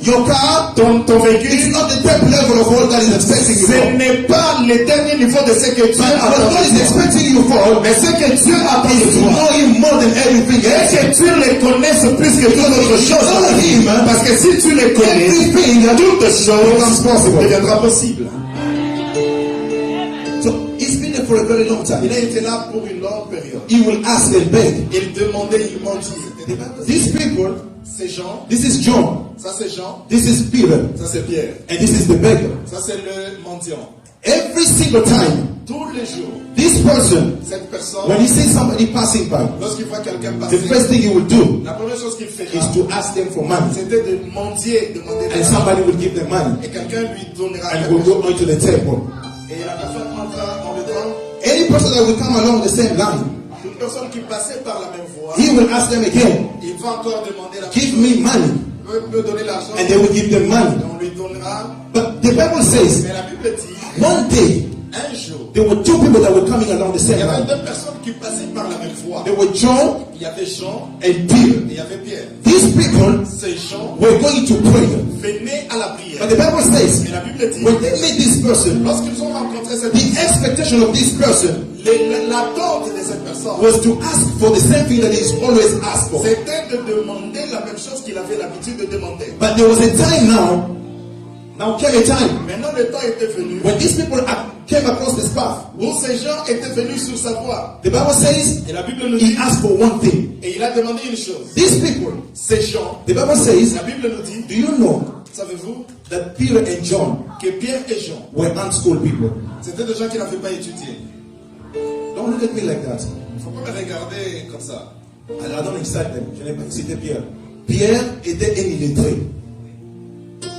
Your de car, ton véhicule. it's not the top level of what God is expecting you Ce for. n'est pas le dernier niveau de ce que Dieu But what attend God de is toi. expecting you for Mais ce que Dieu attend is de to toi, know Him more than everything c'est else. que tu le connaisses plus que toute autre chose. Know Him, Parce que si tu le connais, everything toute becomes chose possible. deviendra possible. So He's been there for a very long Il time. a été là pour une longue période. He will ask and beg. Il demandait, il mendiait. These people, Ces gens, this is John, ça c'est Jean, this is Peter, ça c'est Pierre, and this is the beggar. ça c'est le mendiant. Every single time, Tous les jours, this person, cette personne, when he sees somebody passing by, lorsqu'il voit quelqu'un the passer, first thing he will do la première chose qu'il fait, is to ask them for money. c'était de mendier, demander de And l'argent. somebody will give them money Et quelqu'un lui donnera and quelque will chose. go into the temple. Et la personne entra dans le temps. Any person that will come along the same line, Une personne qui passait par la même voie, he will ask them again, il va encore demander la give me money, me donner l'argent, and they will give them money. et on lui donnera. But the Bible says, Mais la Bible dit, one day, un jour, there were two people that were coming along the il same y avait line. deux personnes qui passaient par la même voie. There were John Il y avait Jean and et Peter. il y avait Pierre. These people Ces gens were going to pray. venaient à la prière. But the Bible says, Mais la Bible dit, when they meet this person, lorsqu'ils ont rencontré cette the personne, expectation of this person L'attente de cette personne, was to ask for the same thing that he's always asked for. c'était de demander la même chose qu'il avait l'habitude de demander. But there was a time now came a time Maintenant, le temps était venu when these people came across this path. où ces gens étaient venus sur sa voie. The Bible says Et la Bible nous he dit, asked for one thing. et il a demandé une chose. These people, Ces gens, the Bible says, la Bible nous dit, do you know savez-vous, that Peter and John que Pierre et Jean, were unschooled people? c'était des gens qui n'avaient pas étudié. Don't look at me like that. Il ne faut pas me regarder comme ça. I don't incite them. Je n'ai pas cité Pierre. Pierre était un illettré.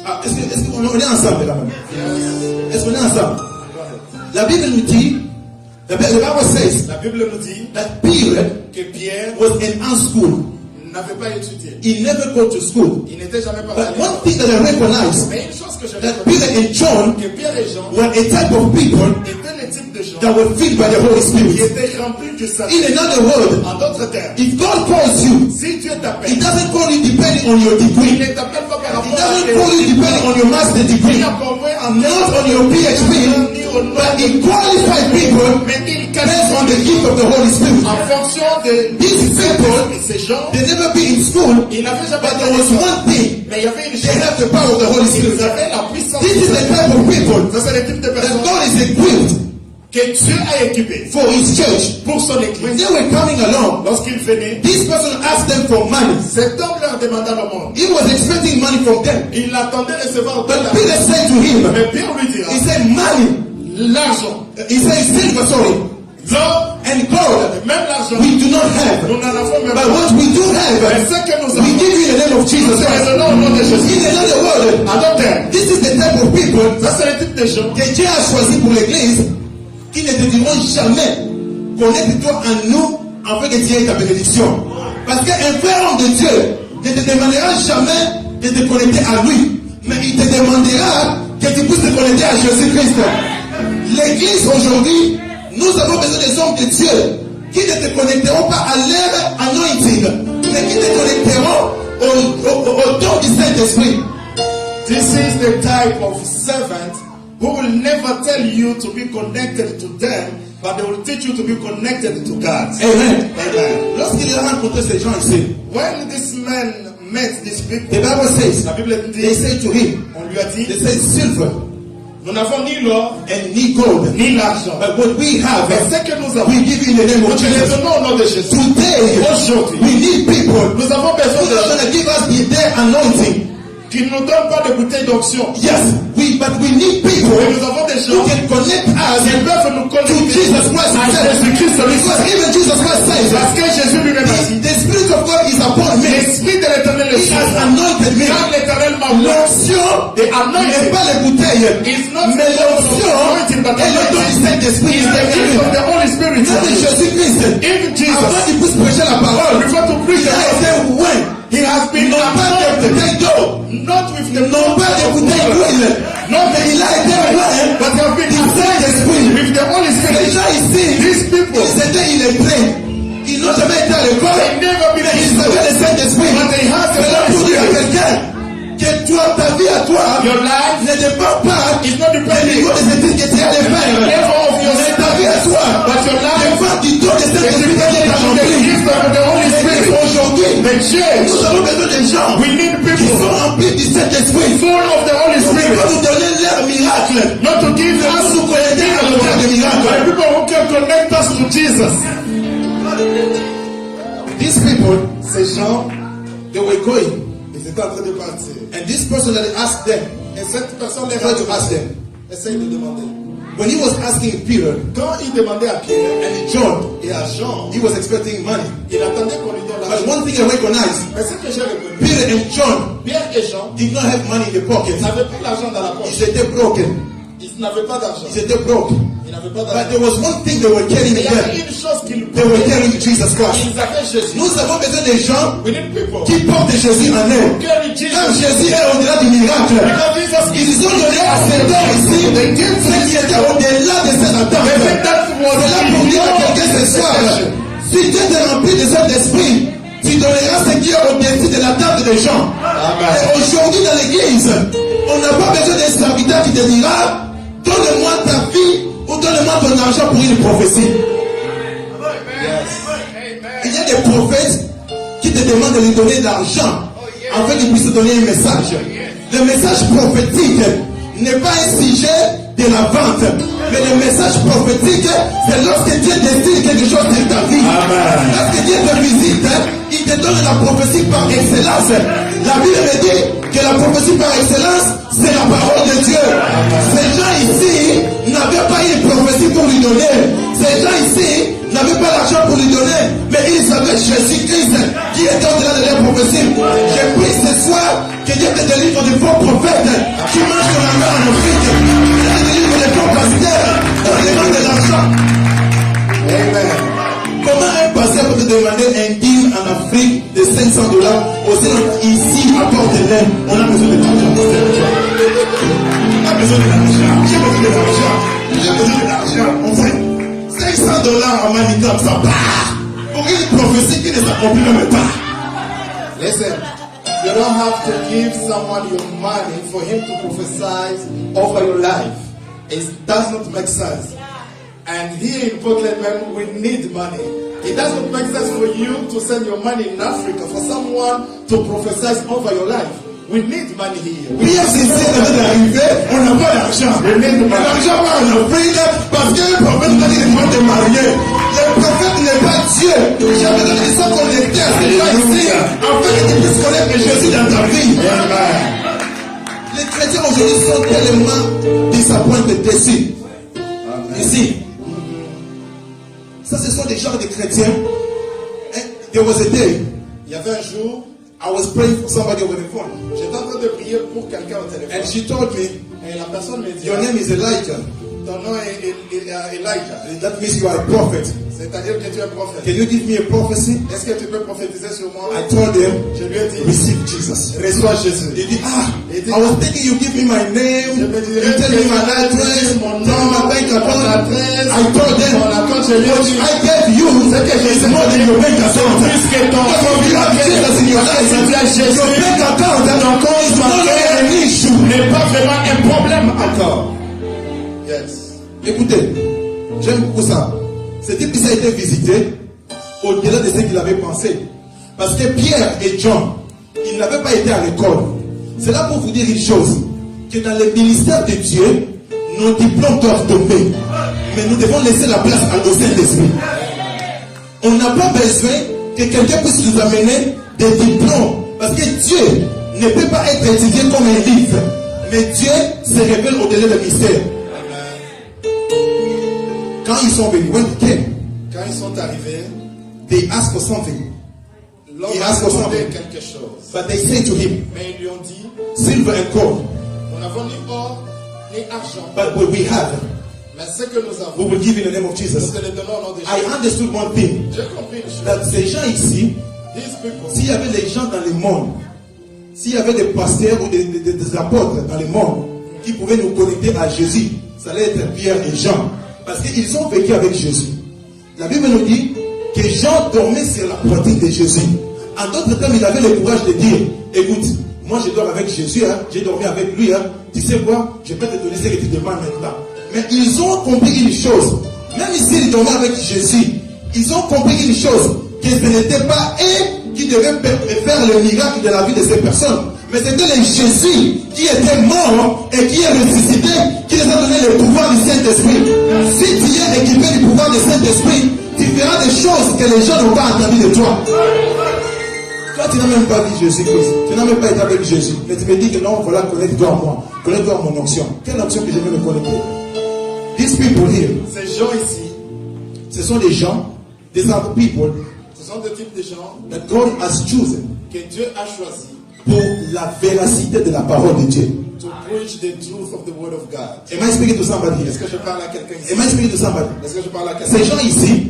Ah, est-ce qu'on est ensemble quand même? Est-ce qu'on est ensemble? La Bible nous dit, the Bible says La Bible nous dit that Peter que Pierre was an unschooled. n'avait pas étudié. He never go to school. Il n'était jamais parti à But l'école. one thing that I recognize, Mais une chose que je that reconnais, Peter and John que Pierre et Jean were a type of people étaient le type de gens that were filled by the Holy qui Spirit. étaient remplis du In Saint-Esprit. another word, En d'autres termes, if God calls you, si Dieu He t'appelle, doesn't call you depending on your il degree. ne t'appelle pas par He rapport à doesn't call you depending on your master degree, Il a convaincu en not on your PhD, but He qualified people mais il based on the qualifie gift of the Holy Spirit. en fonction de These people, ces gens. they never been in school, Il n'avait jamais but there was one thing, mais il y avait une they chose. have the power of the Holy Spirit. Ils avaient la puissance. This is the type of people Ça, c'est le type de that personnes God is equipped que Dieu a équipé for His church. pour son When église. they were coming along, Lorsqu'il venait, this person asked them for money. cet homme leur demanda le monde. He was expecting money from them. Il attendait recevoir de But l'argent. Peter said to him, Mais Pierre lui dira, he said, money. l'argent, He said, silver, sorry. l'or, And gold, même l'argent, we do not have. nous n'en avons même But pas. what we do Mais have, ce que nous we avons, give you in the name of Jesus nous Christ. donnons au nom de Jésus. In another word, En d'autres termes, this is the type of people ça c'est le type de gens que Dieu a choisi pour l'église qui ne te diront jamais, connecte-toi à nous afin que tu aies ta bénédiction. Parce qu'un vrai homme de Dieu ne te demandera jamais de te connecter à lui, mais il te demandera que tu puisses te connecter à Jésus-Christ. L'église aujourd'hui, nous avons besoin des hommes de Dieu qui ne te connecteront pas à leur anointing, mais qui te connecteront au don du Saint-Esprit. This is the type of servant who will never tell you to be connected to them, but they will teach you to be connected to God. Amen. Amen. Lorsqu'il a rencontré ces gens ici, When this man met these people, the Bible says, la Bible they dit, say to him, on lui a dit, they say silver nous n'avons ni l'or, and ni gold, ni l'argent. but what we have, Mais ce que nous avons, we give you in the name nous of te les Jesus. donnons au nom de Jésus. Today, Aujourd'hui, we need people nous avons besoin who de are gens going to give us their anointing. qui ne nous donnent pas de bouteilles d'onction. Yes, but we need people Mais nous avons des who gens can connect us qui peuvent nous to connecter Jesus Christ à himself. Jésus-Christ Because lui-même. even Jesus Christ says, Parce que Jésus lui-même a dit, the Spirit of God is upon me. l'Esprit de l'Éternel est He sur has moi. anointed me. Car l'Éternel m'a oint. L'onction The n'est anointing pas les bouteilles, is not mais l'onction anointing, but est le don du Saint-Esprit. is the gift of the Holy Spirit. C'est Jésus-Christ. If Avant Jesus, qu'il puisse prêcher la parole, before to preach il a the été word, oint. he has been Non pas des anointed, bouteilles d'eau, not with the non pas des bouteilles d'huile, mais il a été oint but he has been du Saint-Esprit. with the Holy Les Spirit. gens ici, These people, ils étaient illettrés. Ils n'ont jamais été à l'école, they never been mais ils avaient le Saint-Esprit. but they have the Mais là, pour Holy dire à Spirit. quelqu'un que toi, ta vie à toi, Your life ne dépend pas is not du depending niveau des études que tu as les faire. level of your Mais ta vie à toi, but your life dépend du don de is Saint-Esprit qui depending est on the rempli. gift of the Holy Spirit. Aujourd'hui, The church, nous avons besoin des gens we need qui people sont remplis du Saint-Esprit. full of the Holy Qui Spirit, vont nous donner leur miracle. not to give Pour us nous connecter à l'auteur des but miracles. people who can connect us to Jesus. These people, Ces gens, they were going. ils étaient en train de partir. And this person that asked them, Et cette personne les tried to ask them. essaye de demander. When he was asking Peter Quand il demandait à Pierre and John, et à Jean, he was expecting money. il attendait qu'on lui donne But l'argent. one thing I recognize, Mais ce que j'ai reconnu, Peter and John Pierre et Jean did not have money in the pocket. n'avaient pas l'argent dans la poche. Ils étaient broken. Ils n'avaient pas d'argent. Ils étaient broke. Ils n'avaient pas But d'argent. there was one thing they were carrying Mais il in y avait them. une chose qu'ils They were carrying Jesus Christ. Ils avaient Jésus. Nous avons besoin des gens We need people qui portent Jésus en eux. carry Quand Jesus. Jésus est au-delà du miracle, Because Jesus is ils ont donné à cet homme ici ce qui était au-delà de ses attentes. that was C'est là pour dire à quelqu'un ce soir, si Dieu te remplit de Saint-Esprit, tu donneras ce qui est au-dessus de l'attente des gens. Et aujourd'hui dans l'église, on n'a pas besoin d'un serviteur qui te dira, donne-moi ta vie ou donne-moi ton argent pour une prophétie. des prophètes qui te demandent de lui donner de l'argent afin qu'il puisse te donner un message. Le message prophétique n'est pas un sujet de la vente, mais le message prophétique, c'est lorsque Dieu décide quelque chose dans ta vie. Amen. Lorsque Dieu te visite, il te donne la prophétie par excellence. La Bible me dit que la prophétie par excellence, c'est la parole de Dieu. Ces gens ici n'avaient pas une prophétie pour lui donner. Ces gens ici n'avaient pas l'argent pour lui donner, mais ils avaient Jésus-Christ qui est au-delà de leur prophétie. Je prie ce soir que Dieu te délivre des faux prophètes qui mangent ton argent en Afrique. Dieu te délivre des faux pasteurs qui demandent de l'argent. Amen. Comment un pasteur peut te demander un dîme en Afrique de $500 aussi ici à Port-de-Laine? On a besoin de l'argent. On a besoin de l'argent. J'ai besoin de l'argent. J'ai besoin de l'argent. Enfin, $500 en Manitoba, ça part. Pour une prophétie qui ne s'accomplit même pas. Listen, you don't have to give someone your money for him to prophesy over your life. It does not make sense. And here in Portland, man, we need money. It does not make sense for you to send your money in Africa for someone to prophesy over your life. We need money here. Prière sincère avant d'arriver, on n'a pas d'argent. L'argent va en Afrique parce que le prophète a dit de te marier. Le prophète n'est pas Dieu. J'avais besoin de ça connecter à ces gens ici afin que tu puisses connaître Jésus dans ta vie. Les chrétiens aujourd'hui sont tellement disappointés dessus. Ici. Ça, ce sont des gens de chrétiens. There was a day, Il y avait un jour, I was praying for somebody over the phone. j'étais en train de prier pour quelqu'un au téléphone. And she told me, Et la personne me dit, your name is Elijah. ton nom est Elijah. That means you are a prophet. C'est-à-dire que tu es un prophète. Can you give me a prophecy? Est-ce que tu peux prophétiser sur moi? I told him, Je lui ai dit, receive Jesus. reçois Jésus. He did, I was thinking you give me my name, Je me disais, you tell me my address, mon tell me my bank mon account. adresse, I told them, mon account, je lui ai dit, I gave you, it's more than your bank account. plus que ton Because if you have Jesus in your life, your bank account is not an issue. n'est pas vraiment un problème encore. Yes. Écoutez, j'aime beaucoup ça. Ce type qui a été visité au-delà de ce qu'il avait pensé. Parce que Pierre et Jean, ils n'avaient pas été à l'école. C'est là pour vous dire une chose, que dans le ministère de Dieu, nos diplômes doivent tomber. Mais nous devons laisser la place au Saint-Esprit. On n'a pas besoin que quelqu'un puisse nous amener des diplômes. Parce que Dieu ne peut pas être étudié comme un livre. Mais Dieu se révèle au-delà du mystère. Quand ils sont venus, when they came, Quand ils sont arrivés, they asked for something. l'homme Il a a demandé something. quelque chose. But they said to him, Mais ils lui ont dit, silver and gold, nous n'avons ni or, ni argent. but what we have, Mais ce que nous we avons, will give in the name of nous Jesus. te le donnons au nom de I Jésus. understood one thing, J'ai compris une chose. that ces gens ici, These people, s'il y avait des gens dans le monde, s'il y avait des pasteurs ou des apôtres dans le monde qui pouvaient nous connecter à Jésus, ça allait être Pierre et Jean. Parce qu'ils ont vécu avec Jésus. La Bible nous dit que Jean dormait sur la poitrine de Jésus. En d'autres termes, il avait le courage de dire, écoute, moi je dors avec Jésus, hein, j'ai dormi avec lui, hein, tu sais quoi, je peux te donner ce que tu demandes maintenant. Mais ils ont compris une chose, même s'ils dormaient avec Jésus, ils ont compris une chose, que ce n'était pas eux qui devaient faire le miracle de la vie de ces personnes, mais c'était le Jésus qui était mort et qui est ressuscité, qui les a donné le pouvoir du Saint-Esprit. Si tu es équipé du pouvoir du Saint-Esprit, tu feras des choses que les gens n'ont pas entendues de toi. Toi, tu n'as même pas vu Jésus-Christ. Tu n'as même pas été avec Jésus. Mais tu me dis que non, voilà, connecte-toi à moi. Connecte-toi à mon onction. Quelle onction que je vais me connecter? These people here, ces gens ici, ce sont des gens, des other people ce sont des types de gens that God has chosen que Dieu a choisi pour la véracité de la parole de Dieu. to preach the truth of the word of God. Am I speaking to somebody Est-ce here? que je parle à quelqu'un ici? Am I speaking to somebody? Est-ce que je parle à Ces quelqu'un? gens ici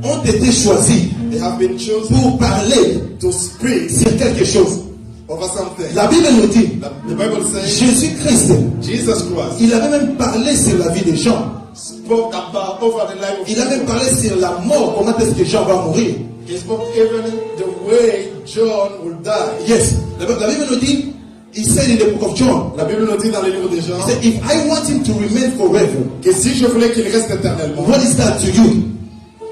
ont été choisis They have been chosen pour parler to speak sur quelque chose. over something. La Bible nous dit, The Bible says Jésus-Christ, Jesus Christ il avait même parlé sur la vie des gens. spoke about over the life of Il a même people. parlé sur la mort, comment est-ce que Jean va mourir. He spoke even the way John will die. Yes, la Bible nous dit, he said in the book of John, La Bible nous dit dans le livre de Jean he said, if I want him to remain forever, que si je voulais qu'il reste éternellement, what is that to you?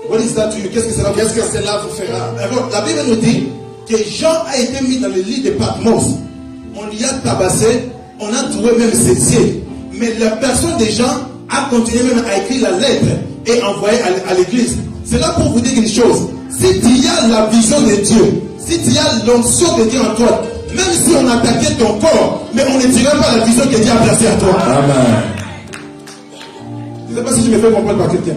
What is that to you? Qu'est-ce que cela Qu'est-ce que cela vous fera? Alors, la Bible nous dit que Jean a été mis dans le lit de Patmos. On l'y a tabassé, on a trouvé même ses yeux. Mais la personne de Jean a continué même à écrire la lettre et envoyer à l'église. C'est là pour vous dire une chose. Si tu as la vision de Dieu, si tu as l'onction de Dieu en toi, même si on attaquait ton corps, mais on ne dirait pas la vision que Dieu a placée en toi. Amen. Je ne sais pas si je me fais comprendre par quelqu'un.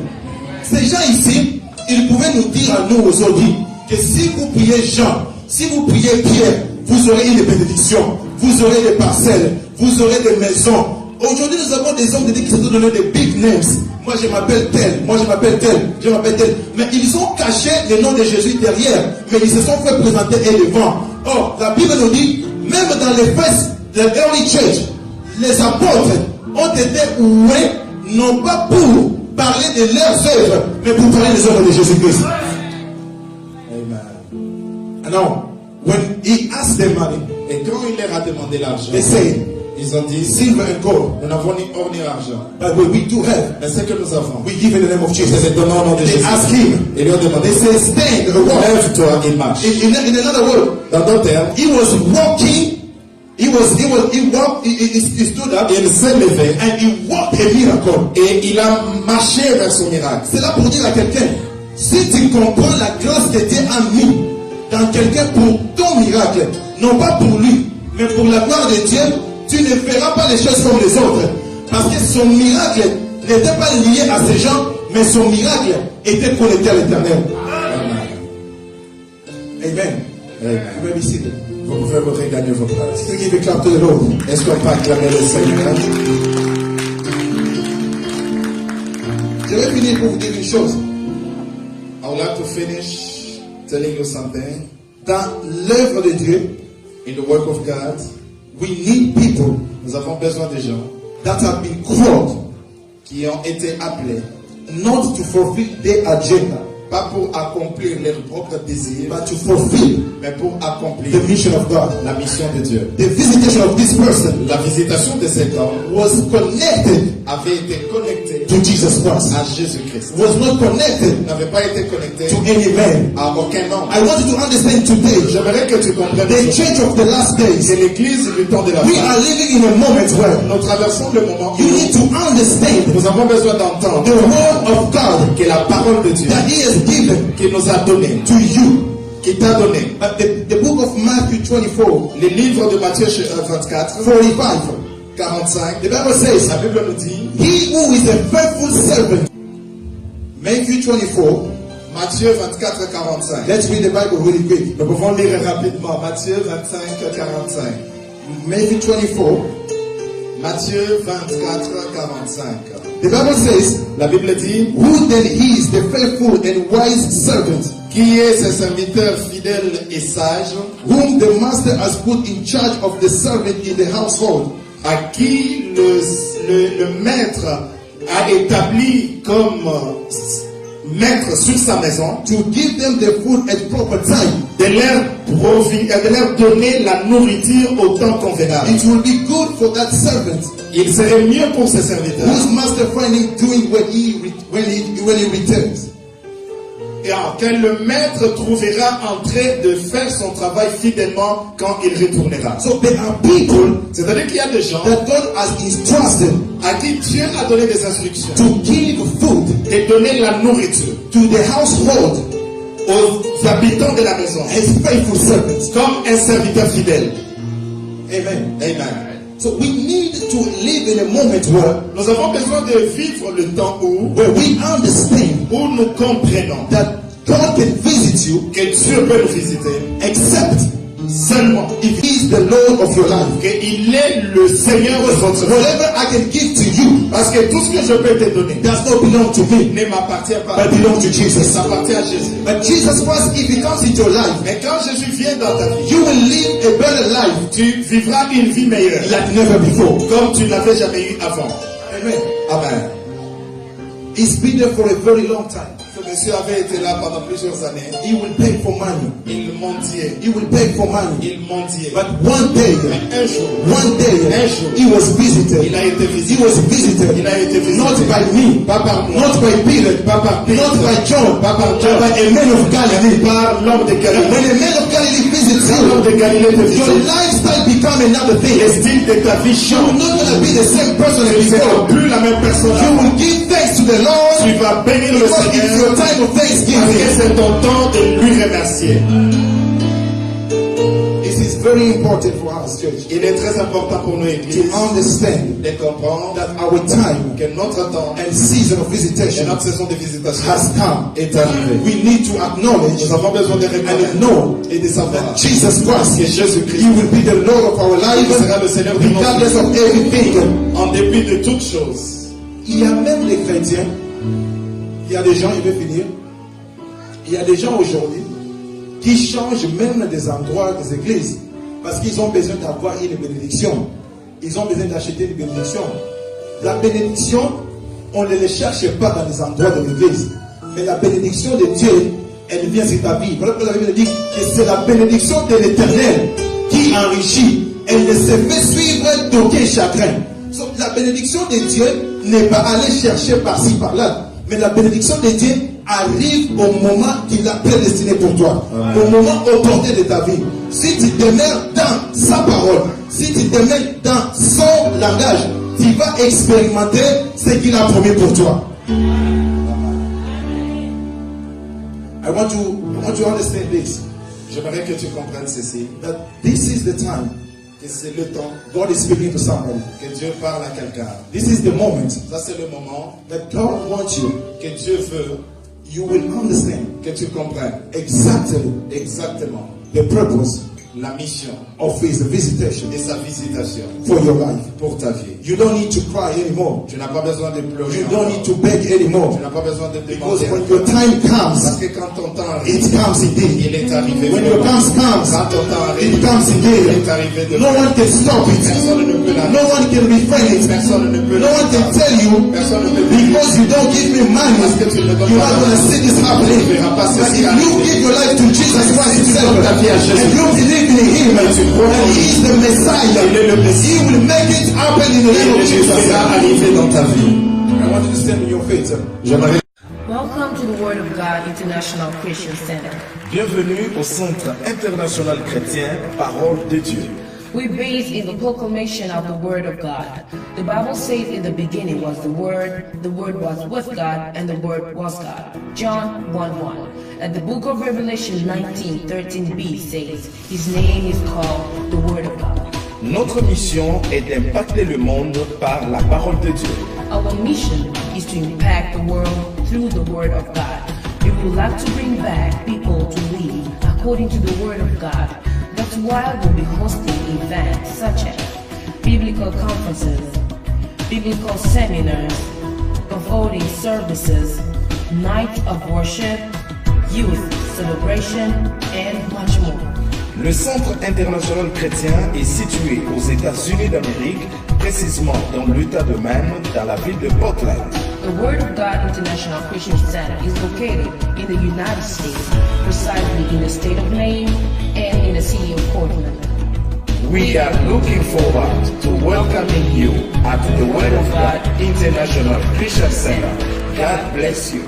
Ces gens ici, ils pouvaient nous dire à nous aujourd'hui que si vous priez Jean, si vous priez Pierre, vous aurez une bénédiction, vous aurez des parcelles, vous aurez des maisons. Aujourd'hui, nous avons des hommes de Dieu qui se sont donnés des big names. Moi, je m'appelle tel, moi, je m'appelle tel, je m'appelle tel. Mais ils ont caché le nom de Jésus derrière, mais ils se sont fait présenter et devant. Or, la Bible nous dit, même dans les fêtes de l'Early Church, les apôtres ont été oués, non pas pour parler de leurs œuvres, mais pour parler des œuvres de Jésus-Christ. Amen. And now, when he asked them money, Et quand il leur a demandé l'argent, they said, ils ont dit, silver and gold, nous n'avons ni or ni argent. but what we do have, Mais ce que nous avons, we give in the name of c'est Jesus. le donnons au nom de They Jésus. asked him, Ils lui ont demandé, they said, stand, walk. lève-toi et marche. In another word, Dans d'autres termes, he was walking, he walked, he stood up, il s'est levé and he walked a miracle. et il a marché vers son miracle. C'est là pour dire à quelqu'un, si tu comprends la grâce que Dieu a mis dans quelqu'un pour ton miracle, non pas pour lui, mais pour la gloire de Dieu, tu ne feras pas les choses comme les autres. Parce que son miracle n'était pas lié à ces gens, mais son miracle était connecté à l'éternel. Amen. Amen. You may be seated. Vous pouvez regagner vos places. Still give a clap to the Lord. Est-ce qu'on peut acclamer le Seigneur? Je vais finir pour vous dire une chose. I would like to finish telling you something. Dans l'œuvre de Dieu, In the work of God, we need people nous avons besoin de gens that have been called qui ont été appelés, not to fulfill their agenda, pas pour accomplir leurs propres désirs, but to fulfill mais pour accomplir the mission of God. la mission de Dieu. The visitation of this person La visitation de cet homme was connected avait été connectée to Jesus Christ. à Jésus-Christ. Was not connected N'avait pas été connectée to any man. à aucun homme. I want you to understand today J'aimerais que tu comprennes the church of the last days. c'est l'église du temps de la We fin. are living in a moment where Nous traversons le moment où you need to understand nous avons besoin the d'entendre word of God que la parole de Dieu that He has given qu'il nous a donné, to you. qu'il t'a donné. The book of Matthew 24, Les livres de Matthieu 24, 45. 45, The Bible says, la Bible nous dit, He who is a faithful servant. Matthew 24. Matthieu 24, 45. Let's read the Bible really quick. Nous pouvons lire rapidement. Matthieu 25, 45. Matthew 24. Matthieu 24, 45. The Bible says, La Bible dit, who then is the faithful and wise servant, qui est ce serviteur fidèle et sage, whom the master has put in charge of the servant in the household, à qui le maître a établi comme maître sur sa maison, to give them the food at proper time? de leur donner la nourriture au temps convenable. It will be good for that servant Il serait mieux pour ce serviteur whose master find him doing when he returns. et que le maître trouvera en train de faire son travail fidèlement quand il retournera. So there are people C'est-à-dire qu'il y a des gens that God has entrusted à qui Dieu a donné des instructions to give food et donner la nourriture to the household aux habitants de la maison as faithful servants. comme un serviteur fidèle. Amen. Amen. So we need to live in a moment where Nous avons besoin de vivre le temps où we understand nous comprenons that God can visit you que Dieu peut nous visiter except seulement if He is the Lord of your life. qu'il est le Seigneur de votre vie. Whatever I can give to you Parce que tout ce que je peux te donner does not belong to me, ne m'appartient pas, but belong to Jesus. ça appartient à Jésus. But Jesus Christ, if He comes into your life, Mais quand Jésus vient dans ta vie, you will live a better life tu vivras une vie meilleure like never before. comme tu n'avais jamais eu avant. Amen. Amen. He's been there for a very long time. Ce monsieur avait été là pendant plusieurs années. He will beg for money. Il mendiait. He will beg for money. Il mendiait. But one day, Un jour, he was visited. il a été He visité. was visited. Il a été visité. Not by me, Pas par moi. not by Peter, Pas par Peter. not by John, Pas par but John. by a man of Galilee. Par l'homme de When Galilée. a man of Galilee visits L'homme de you, Galilée te your visite. lifestyle become another thing. Le style de ta vie You're change. not going to be the same person as Tu ne seras before. plus la même personne. You will give thanks to the Lord Tu vas bénir le because it's Seigneur your time of parce que thanksgiving. c'est ton temps de lui remercier. It is very important for us, church, Il est très important pour nous, to Église, understand de comprendre that our time que notre temps and season of et visitation notre saison de visitation has come. est arrivée. We need to acknowledge Nous avons besoin de and reconnaître know et de savoir that Jesus Christ, que Jésus-Christ He will be the Lord of our il lives, sera le Seigneur de regardless notre of vie, everything. en dépit de toutes choses. Il y a même des chrétiens, il y a des gens, il veut finir, il y a des gens aujourd'hui qui changent même des endroits des églises parce qu'ils ont besoin d'avoir une bénédiction. Ils ont besoin d'acheter une bénédiction. La bénédiction, on ne les cherche pas dans les endroits de l'église. Mais la bénédiction de Dieu, elle vient sur ta vie. Voilà pourquoi la Bible dit que c'est la bénédiction de l'Éternel qui enrichit. Elle ne se fait suivre d'aucun chagrin. So, la bénédiction de Dieu n'est pas aller chercher par-ci, par-là. Mais la bénédiction de Dieu arrive au moment qu'il a prédestiné pour toi. Au moment opportun de ta vie. Si tu demeures dans sa parole, si tu demeures dans son langage, tu vas expérimenter ce qu'il a promis pour toi. I want you to understand this. J'aimerais que tu comprennes ceci, That this is the time que c'est le temps God is speaking to somebody. que Dieu parle à quelqu'un. This is the moment Ça, c'est le moment that God wants you. que Dieu veut You will understand que tu comprennes exactement the purpose la mission of His visitation de sa visitation for your life. pour ta vie. You don't need to cry anymore. Tu n'as pas besoin de pleurer. You don't need to encore. beg anymore. Tu n'as pas besoin de Because demander. when your time Parce comes, que quand ton temps arrive, it comes indeed. il est arrivé. When your vraiment. time comes, Quand ton temps arrive, it comes il indeed. est arrivé de No one can stop it. Personne ne peut No l'arrêter. one can refrain it. Personne ne peut No one can l'arrêter. tell you Personne ne peut dire. because you don't give me money, Parce que tu ne donnes you're pas not going to l'argent. see this happening. Tu verras pas But ceci if you arriver. give your life to Jesus Christ Himself donnes ta vie à Jésus. and you believe in Him and tu crois en He is the Messiah, Il est le Messie. He will make it happen in the name of Et Jesus. Jésus va arriver dans ta vie. I want you to stand on your feet. J'aimerais. Welcome to the Word of God International Christian Center. Bienvenue au Centre international chrétien Parole de Dieu. We're based in the proclamation of the Word of God. The Bible says in the beginning was the Word was with God, and the Word was God. John 1:1. And the book of Revelation 19:13b says, His name is called the Word of God. Notre mission est d'impacter le monde par la parole de Dieu. Our mission is to impact the world through the Word of God. We would like to bring back people to live according to the Word of God. That's why we'll be hosting events such as biblical conferences, biblical seminars, voting services, night of worship, youth celebration, and much more. Le Centre international chrétien est situé aux États-Unis d'Amérique, précisément dans l'État de Maine, dans la ville de Portland. The Word of God International Christian Center is located in the United States, precisely in the state of Maine and in the city of Portland. We are looking forward to welcoming you at the Word of God International Christian Center. God bless you.